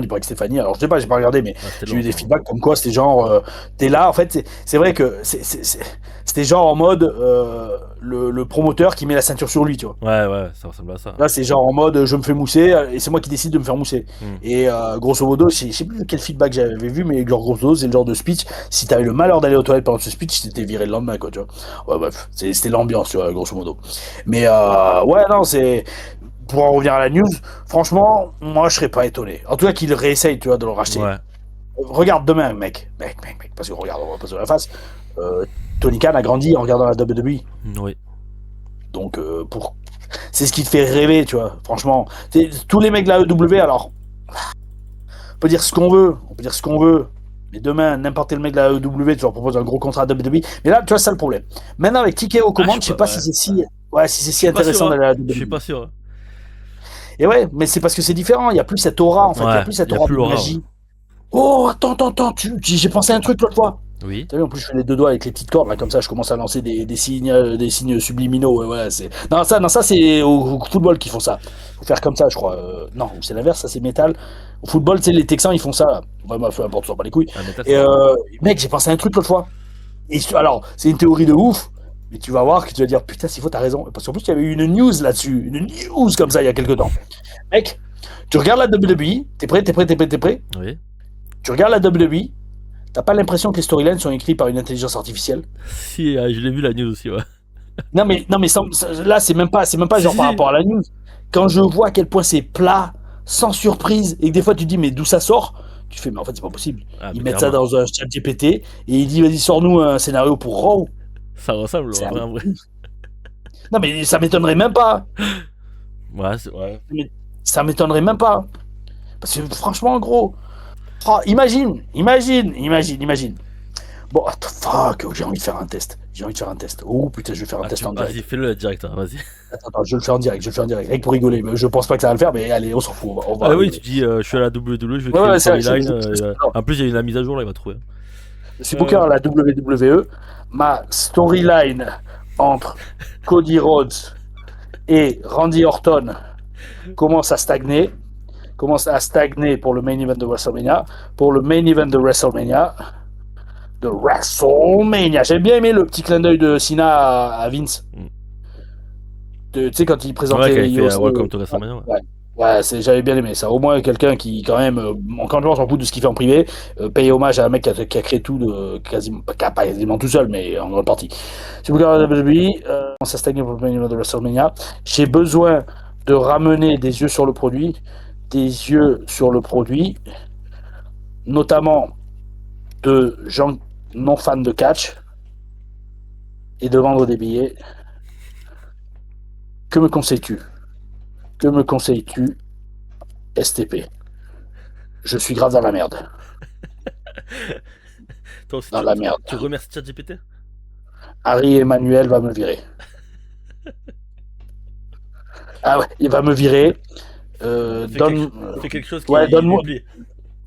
Il paraît que Stéphanie, alors je sais pas, j'ai pas regardé, mais j'ai eu des feedbacks comme quoi c'était genre, t'es là, en fait, c'est vrai que c'était genre en mode le promoteur qui met la ceinture sur lui, tu vois. Ouais, ça ressemble à ça. Là, c'est genre en mode je me fais mousser et c'est moi qui décide de me faire mousser. Et grosso modo, je sais plus quel feedback j'avais vu, mais genre, grosso modo, c'est le genre de speech. Si t'avais le malheur d'aller aux toilettes pendant ce speech, t'étais viré le lendemain, quoi, tu vois. Ouais, bref, c'était l'ambiance, tu vois, grosso modo. Mais ouais, non, c'est. Pour en revenir à la news, franchement, moi je serais pas étonné. En tout cas, qu'il réessaye, tu vois, de le racheter. Ouais. Regarde demain, mec, parce que regarde, on va pas se la face. Tony Khan a grandi en regardant la WWE. Oui. Donc, c'est ce qui te fait rêver, tu vois. Franchement, tous les mecs de la EW, alors, on peut dire ce qu'on veut. Mais demain, n'importe quel mec de la EW, tu leur proposes un gros contrat de WWE. Mais là, tu vois, c'est ça le problème. Maintenant, avec TKO aux commandes, je sais pas si c'est si intéressant d'aller à la WWE. Je suis pas sûr. Et ouais, mais c'est parce que c'est différent, il n'y a plus cette aura en fait, il n'y a plus cette aura de magie. Ouais. Oh, attends, j'ai pensé à un truc l'autre fois. Oui. T'as vu, en plus je fais les deux doigts avec les petites cordes, là, comme ça je commence à lancer des signes subliminaux. Ouais, c'est... Non, ça c'est au football qu'ils font ça. Faut faire comme ça, je crois. Non, c'est l'inverse, ça c'est métal. Au football, tu sais, les Texans ils font ça. Vraiment, peu importe, ça pas les couilles. Et mec, j'ai pensé à un truc l'autre fois. Et alors, c'est une théorie de ouf. Mais tu vas voir que tu vas dire, putain, s'il faut, t'as raison. Parce qu'en plus, il y avait eu une news là-dessus. Une news comme ça il y a quelques temps. Mec, tu regardes la WWE, t'es prêt? Oui. Tu regardes la WWE, t'as pas l'impression que les storylines sont écrites par une intelligence artificielle? Si, je l'ai vu la news aussi, ouais. Non, mais là, c'est même pas genre par rapport à la news. Quand je vois à quel point c'est plat, sans surprise, et que des fois tu te dis, mais d'où ça sort? Tu fais, mais en fait, c'est pas possible. Ils mettent ça dans un chat GPT, et il dit, vas-y, sors-nous un scénario pour Raw. Ça ressemble, en vrai. Non, mais ça m'étonnerait même pas. Ouais, c'est vrai. Ça m'étonnerait même pas. Parce que franchement, gros, imagine. Bon, fuck, j'ai envie de faire un test. Oh putain, je vais faire un test en direct. Vas-y, fais-le direct, hein, vas-y. Attends, je vais le faire en direct. Rien que pour rigoler. Je pense pas que ça va le faire, mais allez, on s'en fout. On va oui, tu dis, je suis à la WWE, je veux créer une storyline. En plus, il y a une mise à jour, là, il va trouver. Je suis booker à la WWE. Ma storyline entre Cody Rhodes et Randy Orton commence à stagner pour le main event de WrestleMania. J'ai bien aimé le petit clin d'œil de Cena à Vince. Tu sais, quand il présentait Welcome to WrestleMania. Ouais, j'avais bien aimé ça. Au moins quelqu'un qui, quand même, encore une fois, on s'en fout de ce qu'il fait en privé, paye hommage à un mec qui a créé tout, quasiment, pas quasiment tout seul, mais en grande partie. Si vous regardez la WWE, ça stagne pour le main event de WrestleMania. J'ai besoin de ramener des yeux sur le produit, notamment de gens non fans de catch, et de vendre des billets. Que me conseilles-tu, STP? Je suis grave dans la merde. Toi aussi, dans la merde. Tu remercies ChatGPT? Harry Emmanuel va me virer. Ah ouais, il va me virer. Fais quelque chose qui donne-moi.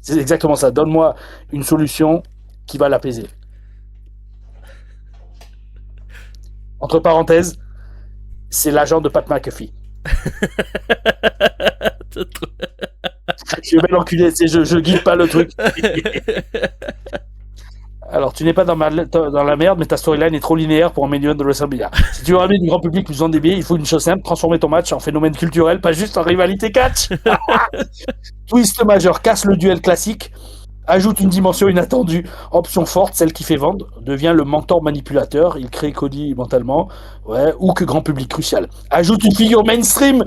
C'est exactement ça. Donne-moi une solution qui va l'apaiser. Entre parenthèses, c'est l'agent de Pat McAfee. Je vais l'enculer, je guide pas le truc. Alors, tu n'es pas dans la merde, mais ta storyline est trop linéaire pour un main event de WrestleMania. Si tu veux ramener du grand public plus en des billets, il faut une chose simple, transformer ton match en phénomène culturel, pas juste en rivalité catch. Twist majeur, casse le duel classique, ajoute une dimension inattendue, option forte, celle qui fait vendre, devient le mentor manipulateur, il crée Cody mentalement, ou que grand public crucial. Ajoute une figure mainstream.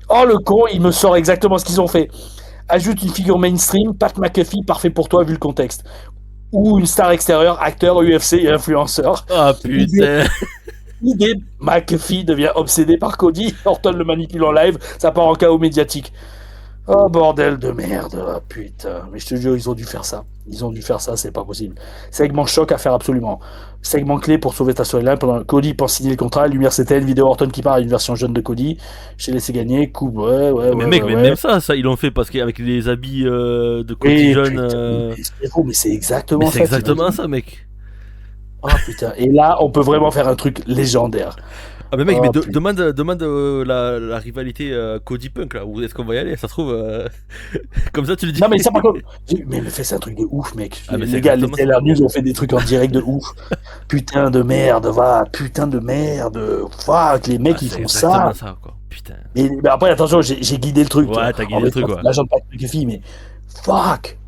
Oh le con, il me sort exactement ce qu'ils ont fait. Ajoute une figure mainstream, Pat McAfee, parfait pour toi vu le contexte. Ou une star extérieure, acteur, UFC et influenceur. Ah putain. L'idée, McAfee devient obsédé par Cody, Orton le manipule en live, ça part en chaos médiatique. Oh bordel de merde, oh, putain, mais je te jure, ils ont dû faire ça, c'est pas possible. Segment choc à faire absolument. Segment clé pour sauver ta storyline. Pendant Cody pense signer le contrat, lumière c'était une vidéo Orton qui part à une version jeune de Cody. Je t'ai laissé gagner, coupe, mais mec, même ça, ils l'ont fait parce qu'avec les habits de Cody jeune. Mais c'est exactement ça. C'est exactement ça, mec. Oh putain, et là, on peut vraiment faire un truc légendaire. Ah mais mec, demande la rivalité Cody Punk là, où est-ce qu'on va y aller? Ça se trouve comme ça tu le dis. Non mais ça par contre, mais c'est un truc de ouf mec. Les gars, les Taylor News ont fait des trucs en direct de ouf. Putain de merde, fuck, les mecs ils font ça. Ça quoi. Putain. Mais après attention, j'ai guidé le truc. Ouais, t'as guidé le truc quoi. L'agent de Pat McAfee, mais fuck.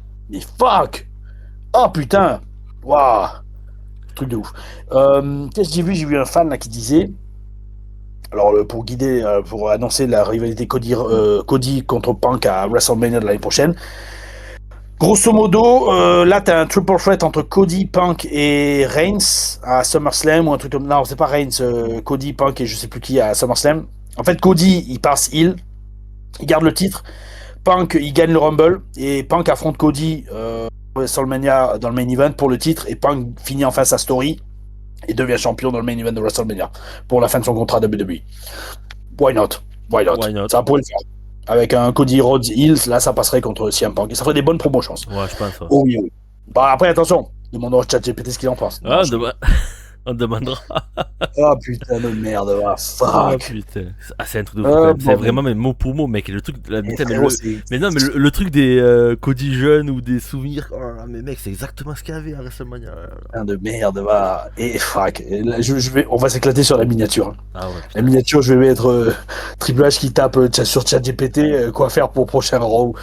Oh putain. Waouh. Truc de ouf. Qu'est-ce que j'ai vu un fan là qui disait. Alors pour annoncer la rivalité Cody contre Punk à WrestleMania de l'année prochaine. Grosso modo, là t'as un triple threat entre Cody, Punk et Reigns à SummerSlam ou un truc comme non, c'est pas Reigns, Cody, Punk et je sais plus qui à SummerSlam. En fait, Cody il passe heel, il garde le titre. Punk il gagne le Rumble et Punk affronte Cody WrestleMania dans le main event pour le titre et Punk finit enfin sa story. Et devient champion dans le main event de WrestleMania pour la fin de son contrat WWE. Why not? Ça pourrait le faire. Avec un Cody Rhodes Hills, là ça passerait contre CM Punk. Et ça ferait des bonnes promos, je pense. Ouais, je pense. Ouais. Oh oui. Bah après, attention, demandons au ChatGPT ce qu'il en pense. Ah, on demandera. Ah putain de merde, fuck. Ah putain. Ah, c'est un truc de fou quand même. C'est vraiment mais mot pour mot, mec. Le truc de la le truc des Cody jeunes ou des souvenirs. Oh, mais mec, c'est exactement ce qu'il y avait à WrestleMania. Putain de merde, va. Et fuck. Et là, on va s'éclater sur la miniature. Ah ouais. La miniature, je vais mettre Triple H qui tape sur ChatGPT quoi faire pour prochain Raw.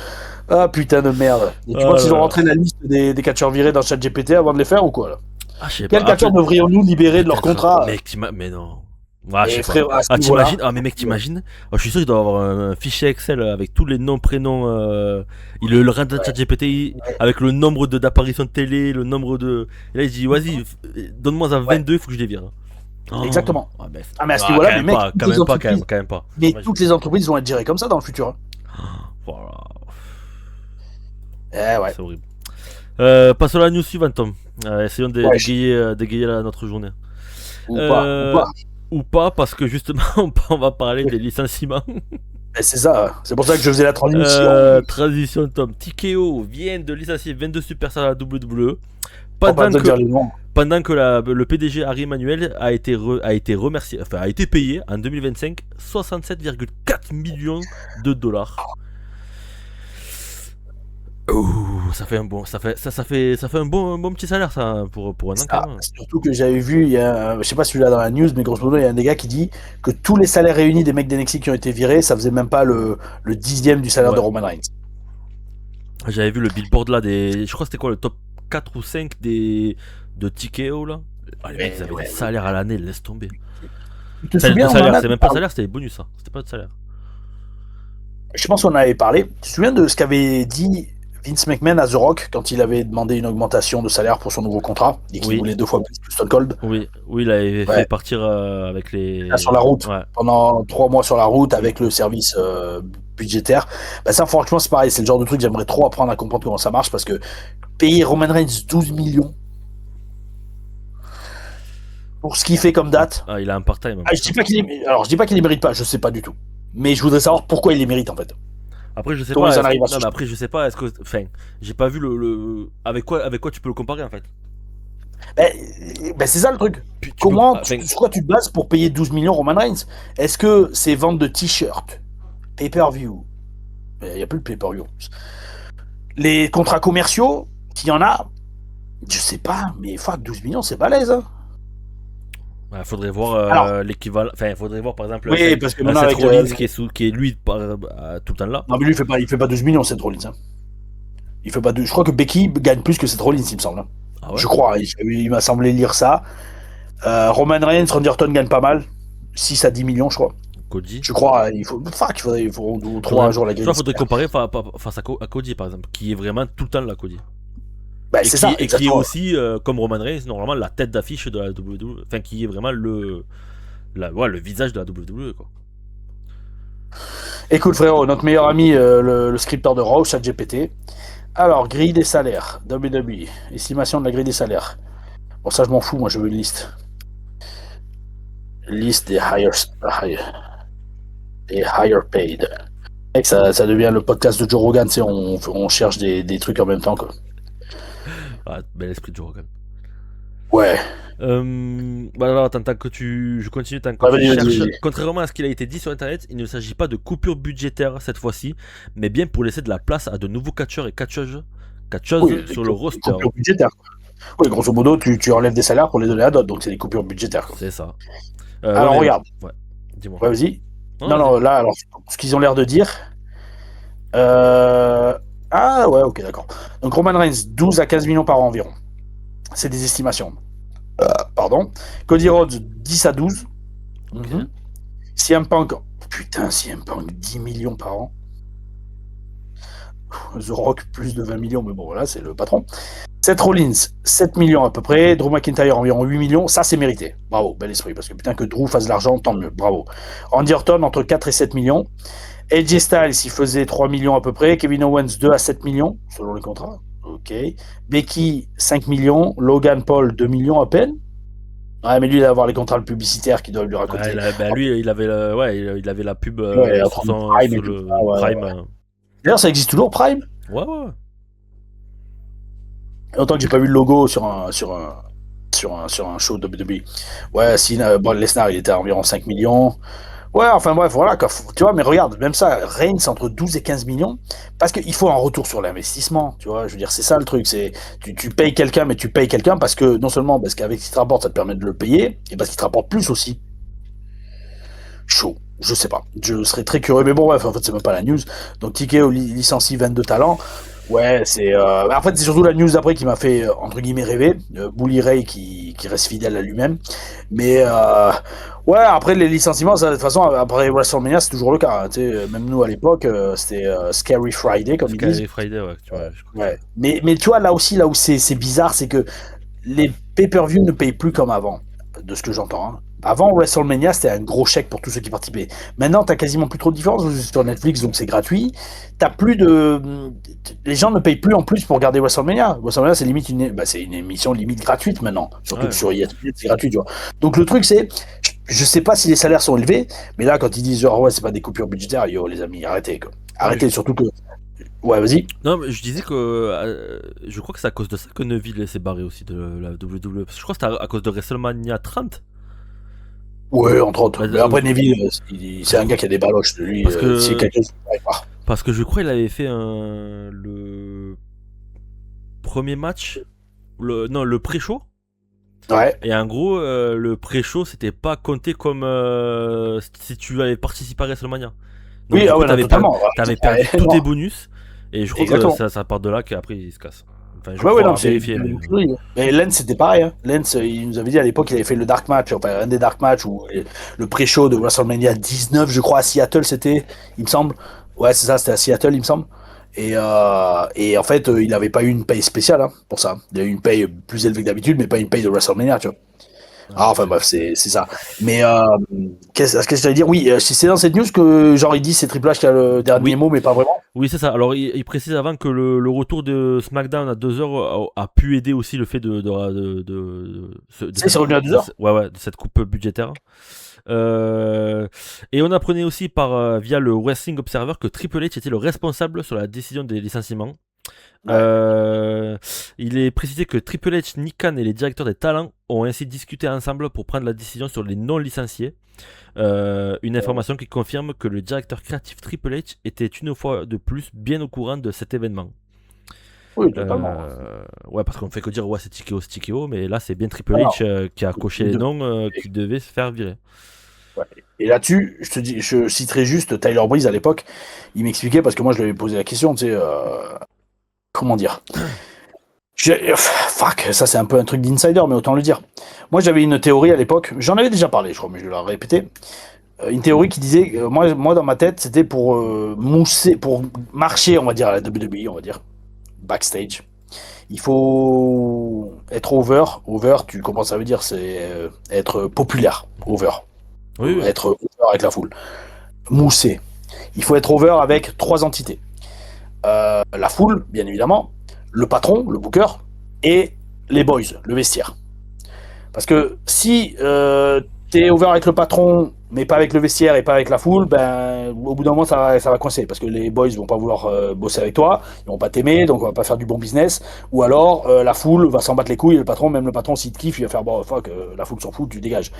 Ah putain de merde. Et tu vois s'ils ont rentré la liste des catcheurs virés dans ChatGPT avant de les faire ou quoi là? Ah, je sais pas. Quel catcheur devrions-nous libérer de leur contrat? Mec, mais non. Ouais, je sais pas. Ah, t'imagines? Ah, mais mec, t'imagines? Je suis sûr qu'il doit avoir un fichier Excel avec tous les noms, prénoms. Il le rentre dans ChatGPT avec le nombre d'apparitions de télé, le nombre de. Et là, il dit, vas-y, donne-moi ça 22, il faut que je les vire. Oh. Exactement. Ah, mais à ce niveau-là, les mecs. Quand même pas. Mais toutes les entreprises vont être gérées comme ça dans le futur. Hein. Voilà. Ouais. C'est horrible. Passons à la news suivante, Tom. Essayons d'égayer notre journée. Ou pas, parce que justement, on va parler des licenciements. C'est ça, c'est pour ça que je faisais la transition. Transition, Tom. TKO vient de licencier 22 superstars à la WWE. Pendant que le PDG Harry Emanuel a été remercié, enfin a été payé en 2025 67,4 millions de dollars. Ça fait un bon petit salaire ça pour un an quand même. Surtout que j'avais vu, je sais pas si tu l'as dans la news, mais grosso modo il y a un des gars qui dit que tous les salaires réunis des mecs d'NXT qui ont été virés, ça faisait même pas le 10e du salaire de Roman Reigns. J'avais vu le billboard là je crois que c'était quoi le top 4 ou 5 de TKO là. Les mecs ils avaient des salaires à l'année, laisse tomber. Tu te souviens, c'est même pas salaire, c'était des bonus ça. C'était pas de salaire. Je pense qu'on avait parlé. Tu te souviens de ce qu'avait dit Vince McMahon à The Rock quand il avait demandé une augmentation de salaire pour son nouveau contrat et qu'il voulait 2 fois plus que Stone Cold? Oui, il avait fait partir avec les... Là, sur la route, pendant 3 mois sur la route avec le service budgétaire. Ça franchement c'est pareil, c'est le genre de truc que j'aimerais trop apprendre à comprendre comment ça marche parce que payer Roman Reigns 12 millions pour ce qu'il fait comme date... il a un part-time. Je dis pas qu'il les mérite pas, je sais pas du tout. Mais je voudrais savoir pourquoi il les mérite en fait. Après je sais pas. Après je sais pas. Est-ce que, enfin, j'ai pas vu le avec quoi tu peux le comparer en fait. C'est ça le truc. Sur quoi tu te bases pour payer 12 millions Roman Reigns? Est-ce que c'est vente de t-shirts, pay-per-view? Il y a plus de pay-per-view. Les contrats commerciaux, s'il y en a, je sais pas, mais 12 millions c'est balèze. Hein. Faudrait voir l'équivalent. Enfin, faudrait voir par exemple. Oui, parce que maintenant Seth Rollins qui est lui tout le temps là. Non, mais lui il fait pas 12 millions Seth Rollins. Hein. Il fait pas je crois que Becky gagne plus que Seth Rollins, il me semble. Hein. Ah ouais, je crois. Il m'a semblé lire ça. Roman Reigns, Randy Orton gagne pas mal, 6 à 10 millions, je crois. Cody. Je crois. Il faut 3 jours la grille. Il faudrait comparer face à Cody par exemple, qui est vraiment tout le temps là, Cody. C'est ça, et qui est aussi, comme Roman Reigns, normalement la tête d'affiche de la WWE. Enfin, qui est vraiment le visage de la WWE, quoi. Écoute, frérot, notre meilleur ami, le scripteur de Raw, ChatGPT. Alors, grille des salaires, WWE. Estimation de la grille des salaires. Bon, ça, je m'en fous, moi, je veux une liste. Liste des higher paid. Et ça devient le podcast de Joe Rogan, tu sais, on cherche des trucs en même temps, quoi. Bel esprit de Joe Rogan. Ouais. Alors, je continue tant que tu cherches. Contrairement à ce qu'il a été dit sur internet, il ne s'agit pas de coupure budgétaire cette fois-ci, mais bien pour laisser de la place à de nouveaux catcheurs et catcheuses sur le roster. Coupure budgétaire. Oui, grosso modo, tu enlèves des salaires pour les donner à d'autres, donc c'est des coupures budgétaires. C'est ça. Alors regarde. Ouais. Dis-moi. Ouais, vas-y. Non, là, alors, ce qu'ils ont l'air de dire. Ah ouais, ok, d'accord. Donc Roman Reigns, 12 à 15 millions par an environ. C'est des estimations. Pardon. Cody Rhodes, 10 à 12. Okay. CM Punk, CM Punk, 10 millions par an. The Rock, plus de 20 millions, mais bon, voilà, c'est le patron. Seth Rollins, 7 millions à peu près. Drew McIntyre, environ 8 millions. Ça, c'est mérité. Bravo, bel esprit, parce que que Drew fasse de l'argent, tant mieux. Bravo. Randy Orton, entre 4 et 7 millions. AJ Styles, il faisait 3 millions à peu près. Kevin Owens, 2 à 7 millions, selon les contrats. Ok. Becky, 5 millions. Logan Paul, 2 millions à peine. Ouais, mais lui, il va avoir les contrats publicitaires qui doivent lui raconter. Lui, il avait la pub sur le Prime. D'ailleurs, ça existe toujours, Prime? Ouais. Longtemps que j'ai pas vu le logo sur un show de WWE. Ouais, Lesnar, il était à environ 5 millions. Ouais, enfin bref, voilà, tu vois, mais regarde, même ça, Reigns entre 12 et 15 millions, parce qu'il faut un retour sur l'investissement, tu vois, je veux dire, c'est ça le truc, c'est, tu payes quelqu'un, mais tu payes quelqu'un parce que, non seulement parce qu'avec ce qu'il te rapporte, ça te permet de le payer, et parce qu'il te rapporte plus aussi. Chaud, je sais pas, je serais très curieux, mais bon, bref, en fait, c'est même pas la news, donc TKO licencie 22 talents, ouais, c'est, en fait, c'est surtout la news d'après qui m'a fait, entre guillemets, rêver, Bully Ray qui reste fidèle à lui-même, mais, ouais, après les licenciements, ça, de toute façon, après WrestleMania, c'est toujours le cas. Hein, même nous à l'époque, c'était Scary Friday, comme ils disent. Scary Friday, ouais. Tu vois, ouais. Mais tu vois, là où c'est bizarre, c'est que les pay-per-view ne payent plus comme avant, de ce que j'entends. Hein. Avant WrestleMania, c'était un gros chèque pour tous ceux qui participaient. Maintenant, t'as quasiment plus trop de différence sur Netflix, donc c'est gratuit. T'as plus de, les gens ne payent plus en plus pour regarder WrestleMania. WrestleMania, c'est limite c'est une émission limite gratuite maintenant, surtout que sur ESPN, c'est gratuit, tu vois. Donc le truc, c'est, je sais pas si les salaires sont élevés, mais là, quand ils disent genre ouais, c'est pas des coupures budgétaires, yo les amis, arrêtez quoi. Arrêtez, surtout que. Ouais, vas-y. Non, mais je disais que je crois que c'est à cause de ça que Neville s'est barré aussi de la WWE. Parce que je crois que c'était à cause de WrestleMania 30. Ouais, entre autres. Mais après, Neville, c'est un gars qui a des baloches. Lui, parce que, c'est quelqu'un qui parce que je crois qu'il avait fait le premier match, le pré-show. Ouais. Et en gros, le pré-show, c'était pas compté comme si tu avais participé à WrestleMania. Donc, oui, coup, totalement. T'avais perdu tous tes bonus. Et je crois que ça part de là qu'après il se casse. Enfin, je crois vérifier. Mais Lance, c'était pareil. Hein. Lance, il nous avait dit à l'époque qu'il avait fait le Dark Match, enfin un des Dark Match, ou le pré-show de WrestleMania 19, je crois, à Seattle, c'était, il me semble. Ouais, c'est ça, c'était à Seattle, il me semble. Et en fait, il n'avait pas eu une paye spéciale hein, pour ça. Il a eu une paye plus élevée que d'habitude, mais pas une paye de WrestleMania, tu vois. Enfin bref, c'est ça. Mais qu'est-ce que je t'allais dire? Oui, c'est dans cette news que genre il dit c'est Triple H qui a le dernier mot, mais pas vraiment. Oui, c'est ça. Alors il précise avant que le retour de SmackDown à 2h a pu aider aussi le fait c'est revenu à 2h. Ouais, de cette coupe budgétaire. Et on apprenait aussi via le Wrestling Observer que Triple H était le responsable sur la décision des licenciements. Ouais. Il est précisé que Triple H, Nick Khan et les directeurs des talents ont ainsi discuté ensemble pour prendre la décision sur les non licenciés. Une information qui confirme que le directeur créatif Triple H était une fois de plus bien au courant de cet événement. Oui, totalement. Ouais, parce qu'on fait que dire ouais, c'est TKO, mais là c'est bien Triple H qui a coché les noms qui devaient se faire virer. Ouais. Et là-dessus, je citerai juste Tyler Breeze à l'époque. Il m'expliquait parce que moi je lui avais posé la question, tu sais, comment dire. Fuck, ça c'est un peu un truc d'insider, mais autant le dire. Moi j'avais une théorie à l'époque, j'en avais déjà parlé, je crois, mais je vais la répéter. Une théorie qui disait, moi dans ma tête, c'était pour mousser, pour marcher, on va dire, à la WWE, on va dire, backstage. Il faut être over. Over, tu comprends ça veut dire, c'est être populaire. Over. Oui. Être over avec la foule. Mousser. Il faut être over avec 3 entités. La foule, bien évidemment, le patron, le booker, et les boys, le vestiaire. Parce que si t'es over avec le patron, mais pas avec le vestiaire et pas avec la foule, ben au bout d'un moment ça va coincer parce que les boys vont pas vouloir bosser avec toi, ils vont pas t'aimer, donc on va pas faire du bon business. Ou alors la foule va s'en battre les couilles et le patron s'il te kiffe, il va faire bon fuck, la foule s'en fout, tu dégages.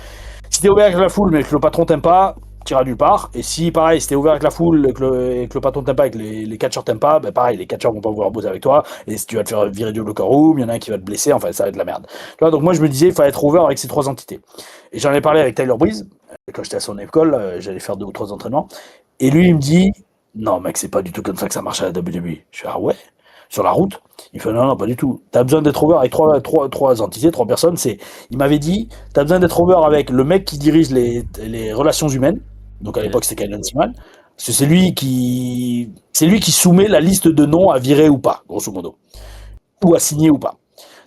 Si t'es ouvert avec la foule mais que le patron t'aime pas, t'iras nulle part. Et si pareil, si t'es ouvert avec la foule et que le patron t'aime pas et que les catcheurs t'aiment pas, ben pareil, les catcheurs vont pas vouloir bosser avec toi. Et si tu vas te faire virer du locker room, il y en a un qui va te blesser, enfin ça va être de la merde. Tu vois, donc moi je me disais, il fallait être ouvert avec ces 3 entités. Et j'en ai parlé avec Tyler Breeze, quand j'étais à son école, j'allais faire 2 ou 3 entraînements. Et lui il me dit, non mec, c'est pas du tout comme ça que ça marche à la WWE. Je fais, ah ouais? Sur la route? Il fait non, pas du tout. T'as besoin d'être over avec 3 entités, 3 personnes. Il m'avait dit, t'as besoin d'être over avec le mec qui dirige les relations humaines. Donc à l'époque c'était Kyle Siman. Parce que c'est lui qui soumet la liste de noms à virer ou pas, grosso modo. Ou à signer ou pas.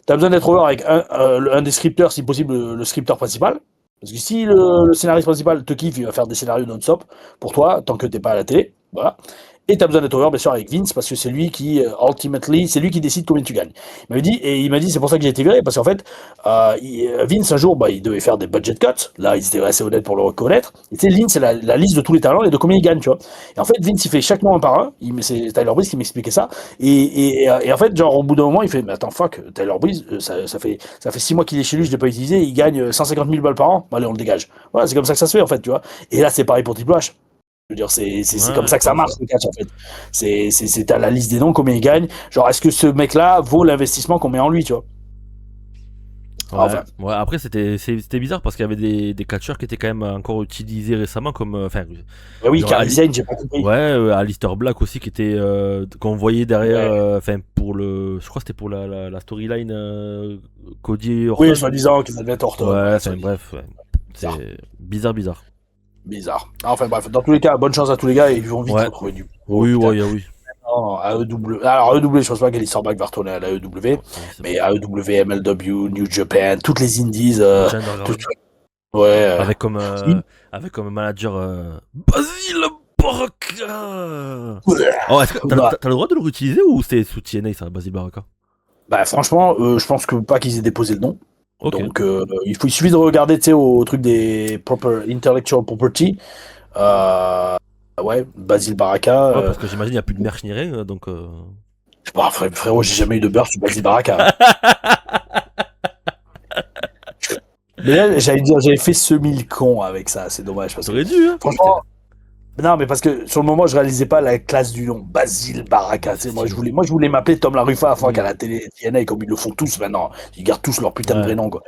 T'as besoin d'être over avec un des scripteurs, si possible le scripteur principal. Parce que si le scénariste principal te kiffe, il va faire des scénarios non-stop pour toi, tant que t'es pas à la télé. Voilà. Et tu as besoin d'être over, bien sûr, avec Vince, parce que c'est lui qui, ultimately, c'est lui qui décide combien tu gagnes. Il m'a dit, c'est pour ça que j'ai été viré, parce qu'en fait, Vince, un jour, il devait faire des budget cuts. Là, ils étaient assez honnêtes pour le reconnaître. Et tu sais, Vince, c'est la liste de tous les talents et de combien il gagne, tu vois. Et en fait, Vince, il fait chaque mois un par un. C'est Tyler Breeze qui m'expliquait ça. Et en fait, genre, au bout d'un moment, il fait, mais attends, fuck, Tyler Breeze, ça fait 6 mois qu'il est chez lui, je l'ai pas utilisé, il gagne 150 000 balles par an. Allez, on le dégage. Voilà, c'est comme ça que ça se fait, en fait, tu vois. Et là, c'est pareil pour Triple H. Je veux dire, c'est comme ça que ça marche, le catch, en fait. C'est à la liste des noms, combien il gagne. Genre, est-ce que ce mec-là vaut l'investissement qu'on met en lui, tu vois? Ouais, enfin. Ouais, après, c'était bizarre parce qu'il y avait des catcheurs qui étaient quand même encore utilisés récemment comme. Oui, Kairi Sane, j'ai pas compris. Ouais, Alistair Black aussi, qui était. Qu'on voyait derrière. Pour le. Je crois que c'était pour la storyline Cody Orton. Oui, soi-disant que ça devait être Orton. Ouais, bref. Ouais. C'est bizarre. Bizarre. Enfin bref, dans tous les cas, bonne chance à tous les gars et ils vont vite retrouver du. Oui. Non, AEW. Alors AEW, je pense pas qu'Alistair Black va retourner à l'AEW, mais AEW, MLW, New Japan, toutes les indies, Ouais. Avec comme manager Basile Baraka. Oh, est-ce que t'as le droit de le réutiliser ou c'est sous TNA ça, Basile Baraka? Bah franchement, je pense que pas qu'ils aient déposé le nom. Okay. Donc il suffit de regarder, tu sais, au truc des intellectual property. Ouais, Basile Baraka. Ouais, parce que j'imagine il n'y a plus de merch ni rien, donc. Bah, frérot, j'ai jamais eu de beurre sur Basile Baraka. Mais là, j'avais fait semi-le-con avec ça, c'est dommage. T'aurais dû, hein. Franchement. Non, mais parce que sur le moment, je réalisais pas la classe du nom. Basile Baraka. Moi, je voulais m'appeler Tom Laruffa afin qu'à la télé TNA, comme ils le font tous maintenant. Ils gardent tous leur putain de vrai nom, quoi.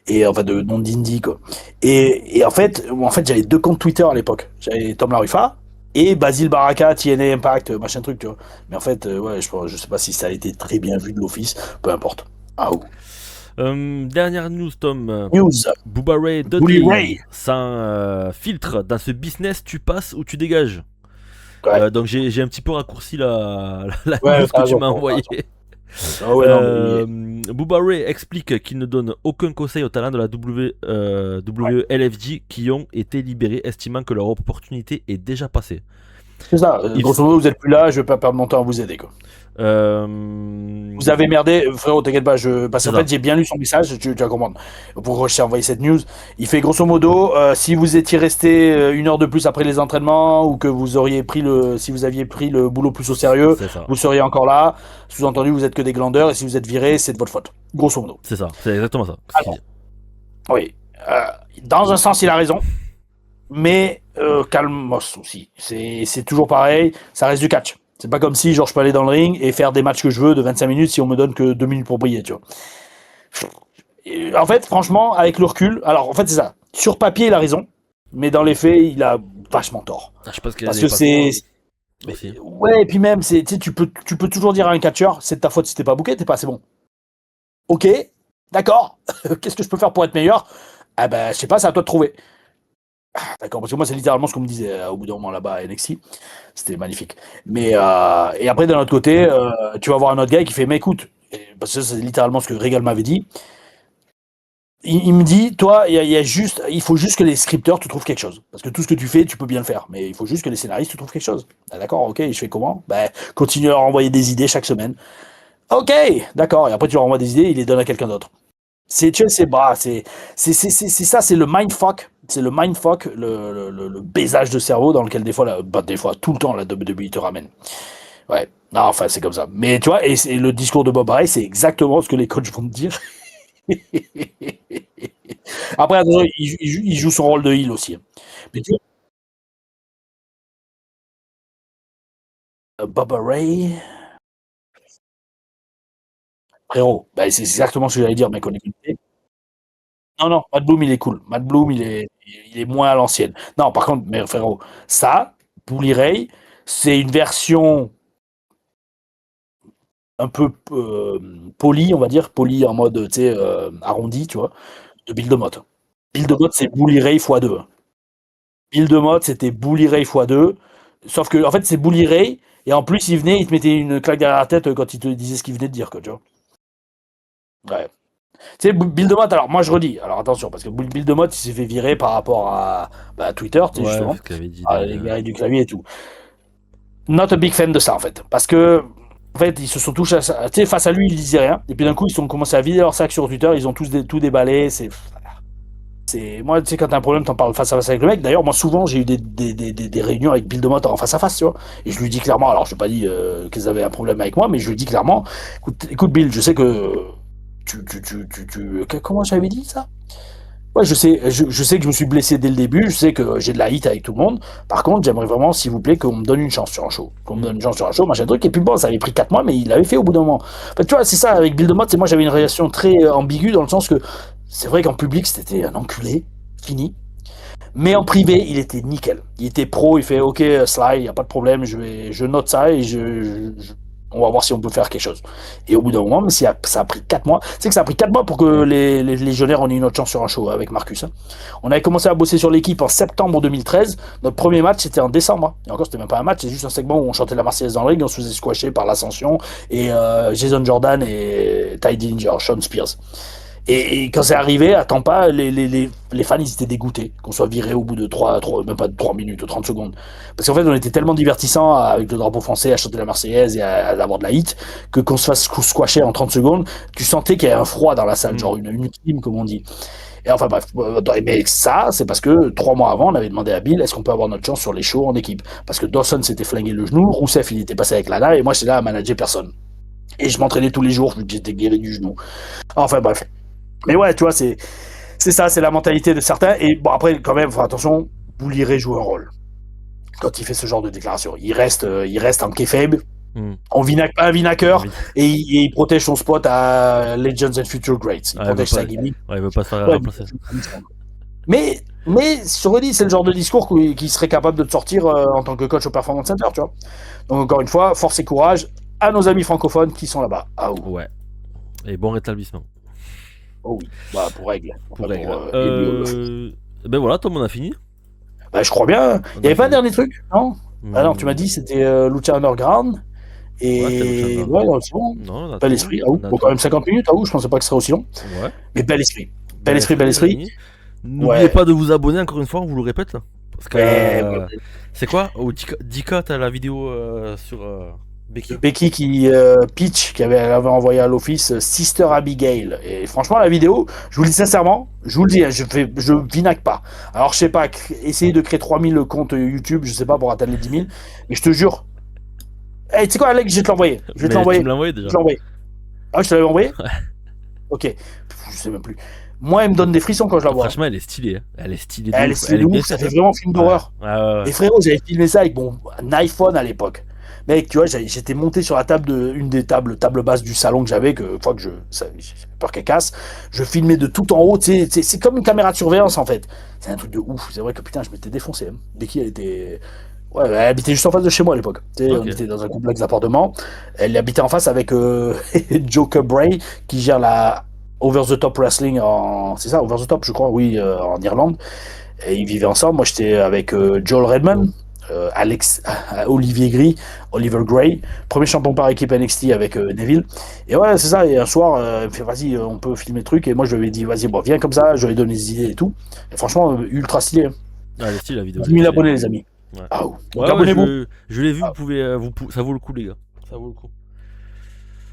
Et enfin, de nom d'indie, quoi. Et en fait, j'avais 2 comptes Twitter à l'époque. J'avais Tom Laruffa et Basile Baraka, TNA Impact, machin truc, tu vois. Mais en fait, ouais, je sais pas si ça a été très bien vu de l'office. Peu importe. Ah, oh. Dernière news, Tom. News. Bubba Ray Dudley. Sans filtre. Dans ce business, tu passes ou tu dégages. Ouais. Donc j'ai un petit peu raccourci la news que tu m'as envoyée. Ah ouais, Bubba Ray explique qu'il ne donne aucun conseil aux talents de la WLFJ qui ont été libérés, estimant que leur opportunité est déjà passée. C'est ça, grosso modo, vous êtes plus là, je vais pas perdre mon temps à vous aider, quoi. Vous avez merdé, frérot, t'inquiète pas, parce qu'en fait j'ai bien lu son message, tu vas comprendre. Pourquoi je t'ai envoyé cette news. Il fait grosso modo, si vous étiez resté 1 heure de plus après les entraînements, ou que vous auriez si vous aviez pris le boulot plus au sérieux, vous seriez encore là. Sous-entendu, vous êtes que des glandeurs, et si vous êtes viré, c'est de votre faute. Grosso modo. C'est ça, c'est exactement ça. Alors, oui. Dans un sens, il a raison. Mais calmos aussi. C'est toujours pareil, ça reste du catch. C'est pas comme si genre je peux aller dans le ring et faire des matchs que je veux de 25 minutes si on me donne que 2 minutes pour briller, tu vois. Et, en fait, franchement, avec le recul, alors en fait c'est ça. Sur papier, il a raison, mais dans les faits, il a vachement tort. Je pense parce que c'est ouais, et puis même tu peux toujours dire à un catcheur, c'est de ta faute si t'es pas booké, t'es pas assez bon. OK, d'accord. Qu'est-ce que je peux faire pour être meilleur? Ah ben, je sais pas, c'est à toi de trouver. D'accord, parce que moi c'est littéralement ce qu'on me disait au bout d'un moment là-bas à NXT, c'était magnifique. Mais et après d'un autre côté, tu vas voir un autre gars qui fait, mais écoute, parce que c'est littéralement ce que Regal m'avait dit. Il me dit, toi, il faut juste que les scripteurs te trouvent quelque chose, parce que tout ce que tu fais, tu peux bien le faire, mais il faut juste que les scénaristes te trouvent quelque chose. Ah, d'accord, ok, je fais comment? Continue à leur envoyer des idées chaque semaine. Ok, d'accord, et après tu leur envoies des idées, il les donne à quelqu'un d'autre. C'est ça, c'est le mindfuck. C'est le mindfuck, le baisage de cerveau dans lequel des fois, tout le temps, la WWE te ramène. Ouais, non, enfin, c'est comme ça. Mais tu vois, et le discours de Bob Ray, c'est exactement ce que les coachs vont te dire. Après, attention, il joue son rôle de heel aussi. Mais tu vois, Bob Ray. Frérot, c'est exactement ce que j'allais dire, mec, on est connecté. Non, Matt Bloom, il est cool. Matt Bloom, il est moins à l'ancienne. Non, par contre, mais frérot, ça, Bully Ray, c'est une version un peu polie, on va dire, polie en mode, tu sais, arrondi, tu vois, de Bill DeMott. Bill DeMott, c'est Bully Ray x2. Bill DeMott, c'était Bully Ray x2, sauf que, en fait, c'est Bully Ray, et en plus, il venait, il te mettait une claque derrière la tête quand il te disait ce qu'il venait de dire, quoi, tu vois. Ouais. Tu sais, Bill DeMott, alors moi je redis, alors attention, parce que Bill DeMott il s'est fait virer par rapport à Twitter, tu sais, justement, les gars du clavier et tout. Not a big fan de ça en fait, parce que en fait ils se sont tous, tu sais, face à lui ils disaient rien, et puis d'un coup ils ont commencé à vider leur sac sur Twitter, ils ont tous tout déballé, moi tu sais quand t'as un problème t'en parles face à face avec le mec. D'ailleurs moi souvent j'ai eu des réunions avec Bill DeMott en face à face, tu vois, et je lui dis clairement, alors je n'ai pas dit qu'ils avaient un problème avec moi, mais je lui dis clairement, écoute Bill, je sais que comment j'avais dit ça? Ouais, je sais que je me suis blessé dès le début, je sais que j'ai de la hit avec tout le monde. Par contre, j'aimerais vraiment, s'il vous plaît, qu'on me donne une chance sur un show. Machin truc. Et puis bon, ça avait pris 4 mois, mais il l'avait fait au bout d'un moment. Tu vois, c'est ça, avec Bill DeMott, moi j'avais une réaction très ambiguë dans le sens que c'est vrai qu'en public, c'était un enculé, fini. Mais en privé, il était nickel. Il était pro, il fait OK, Sly, il n'y a pas de problème, je note ça et on va voir si on peut faire quelque chose. Et au bout d'un moment, même si ça a pris 4 mois, c'est que ça a pris 4 mois pour que les légionnaires aient une autre chance sur un show avec Marcus. Hein. On avait commencé à bosser sur l'équipe en septembre 2013. Notre premier match, c'était en décembre. Et encore, c'était même pas un match, c'est juste un segment où on chantait la Marseillaise dans le ring, on se faisait squasher par l'Ascension et Jason Jordan et Ty Dillinger, Sean Spears. Et quand c'est arrivé, à Tampa, les fans, ils étaient dégoûtés qu'on soit viré au bout de 3 même pas de 3 minutes, 30 secondes. Parce qu'en fait, on était tellement divertissants avec le drapeau français, à chanter la Marseillaise et à avoir de la hit, que qu'on se fasse squasher en 30 secondes, tu sentais qu'il y avait un froid dans la salle, genre une clim, comme on dit. Et enfin bref, mais ça, c'est parce que 3 mois avant, on avait demandé à Bill, est-ce qu'on peut avoir notre chance sur les shows en équipe? Parce que Dawson s'était flingué le genou, Rousseff, il était passé avec Lana, et moi, j'étais là à manager personne. Et je m'entraînais tous les jours, j'étais guéri du genou. Enfin bref. Mais ouais, tu vois, c'est ça, c'est la mentalité de certains. Et bon, après, quand même, attention, Bouliré joue un rôle quand il fait ce genre de déclaration. Il reste en kayfabe, en vinaqueur, et il protège son spot à Legends and Future Greats. Il protège sa gimmick. Ouais, il veut pas se faire remplacer. Mais je redis, c'est le genre de discours qui serait capable de te sortir en tant que coach au Performance Center, tu vois. Donc encore une fois, force et courage à nos amis francophones qui sont là-bas. Ah oui. Ouais. Et bon rétablissement. Oh oui, bah pour règle. Ben voilà, Tom, on a fini. Bah je crois bien. Il n'y avait pas un dernier truc, non? Ah non, tu m'as dit c'était Lucha Underground. Et ouais, non, c'est bon. Non, bel esprit. Ah, bon, quand même 50 minutes. Ah, je pensais pas que ce serait aussi long. Ouais. Mais bel esprit. Bel esprit. N'oubliez pas de vous abonner encore une fois, on vous le répète. Parce que c'est quoi? Dika, t'as la vidéo sur Becky qui pitch, qui avait envoyé à l'office Sister Abigail. Et franchement, la vidéo, je vous le dis sincèrement, je vous le dis, je vinaque pas. Alors, je sais pas, essayer de créer 3000 comptes YouTube, je sais pas, pour atteindre les 10 000, mais je te jure. Hey, tu sais quoi, Alex, je vais te l'envoyer. Je vais te l'envoyer. Tu me l'as envoyé déjà. Ah, je te l'avais envoyé? Ouais. Ok. Je sais même plus. Moi, elle me donne des frissons quand je la vois. Franchement, elle est stylée. Elle est stylée. Elle est stylée de ouf, ça fait vraiment film d'horreur. Ouais. Et frérot, j'avais filmé ça avec mon iPhone à l'époque. Mec, tu vois, j'étais monté sur la table une des tables basses du salon que j'avais, que fois que j'ai peur qu'elle casse, je filmais de tout en haut, c'est comme une caméra de surveillance en fait. C'est un truc de ouf. C'est vrai que putain, je m'étais défoncé. Becky, elle était. Ouais, elle habitait juste en face de chez moi à l'époque. On était dans un complexe d'appartements. Elle habitait en face avec Joker Bray, qui gère la Over the Top Wrestling c'est ça, Over the Top, je crois, oui, en Irlande. Et ils vivaient ensemble. Moi, j'étais avec Joel Redman, Oliver Gray, premier champion par équipe NXT avec Neville. Et ouais, c'est ça. Et un soir, elle me fait, vas-y, on peut filmer le truc. Et moi, je lui ai dit, vas-y, bon, viens comme ça. Je lui ai donné des idées et tout. Et franchement, ultra stylé. Hein. Ah, elle est stylée la vidéo. 10 000 abonnés, les amis. Ouais. Ah, ouais, abonnez-vous. Je l'ai vu, vous pouvez, ça vaut le coup, les gars. Ça vaut le coup.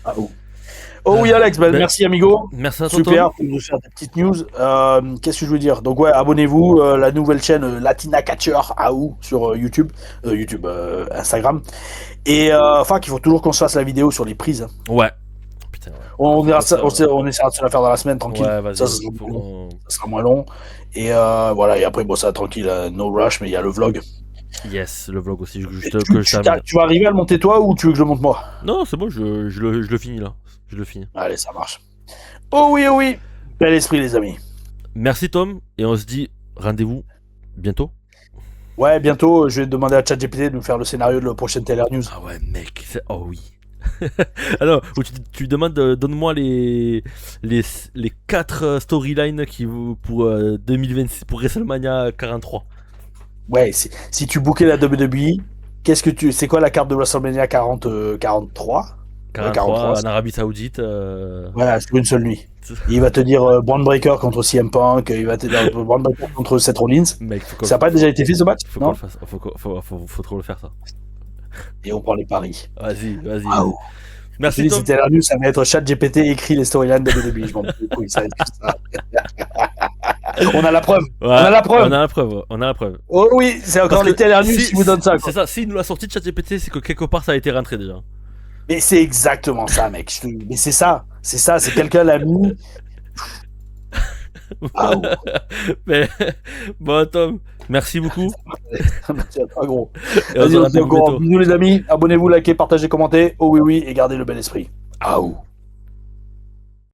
Ah, oh oui, Alex, merci amigo. Merci à toi. Super pour nous faire des petites news. Qu'est-ce que je veux dire? Donc ouais, abonnez-vous, la nouvelle chaîne Latina Catcher sur YouTube, Instagram. Et enfin, qu'il faut toujours qu'on se fasse la vidéo sur les prises. Ouais. Putain, ouais. On essaiera de se la faire dans la semaine, tranquille. Ouais, ça sera moins long. Et voilà, et après, bon, ça tranquille, no rush, mais il y a le vlog. Yes, le vlog aussi. Tu vas arriver à le monter toi ou tu veux que je le monte moi? Non, c'est bon, je le finis là. Je le finis. Allez, ça marche. Oh oui. Bel esprit, les amis. Merci Tom, et on se dit rendez-vous bientôt. Ouais, bientôt, je vais demander à ChatGPT de me faire le scénario de la prochaine Taylor News. Ah ouais, mec, oh oui. Alors, tu demandes, donne-moi les 4 storylines pour 2026, pour WrestleMania 43. Ouais, si tu bookais la WWE, c'est quoi la carte de WrestleMania 43 en Arabie Saoudite. Voilà, sur une seule nuit. Il va te dire Braun Breaker contre CM Punk, il va te dire Braun Breaker contre Seth Rollins. Mec, ça n'a pas déjà été fait ce match? Faut trop le faire ça. Et on prend les paris. Vas-y. Wow. Merci. C'était la news, ça va être ChatGPT écrit les storylines de WWE. Je m'en fous, ça va être ça. On a la preuve. Ouais, on a la preuve. Oh oui, c'est encore les Taylor News qui vous donnent ça. C'est ça, s'il nous l'a sorti de ChatGPT, c'est que quelque part ça a été rentré déjà. Mais c'est exactement ça, mec. Mais c'est ça, c'est quelqu'un l'a mis. Mais bon, Tom, merci beaucoup. Merci à toi, gros. Vas-y, on se dit encore. Bisous, les amis. Abonnez-vous, likez, partagez, commentez. Oh oui, et gardez le bel esprit. Aouh.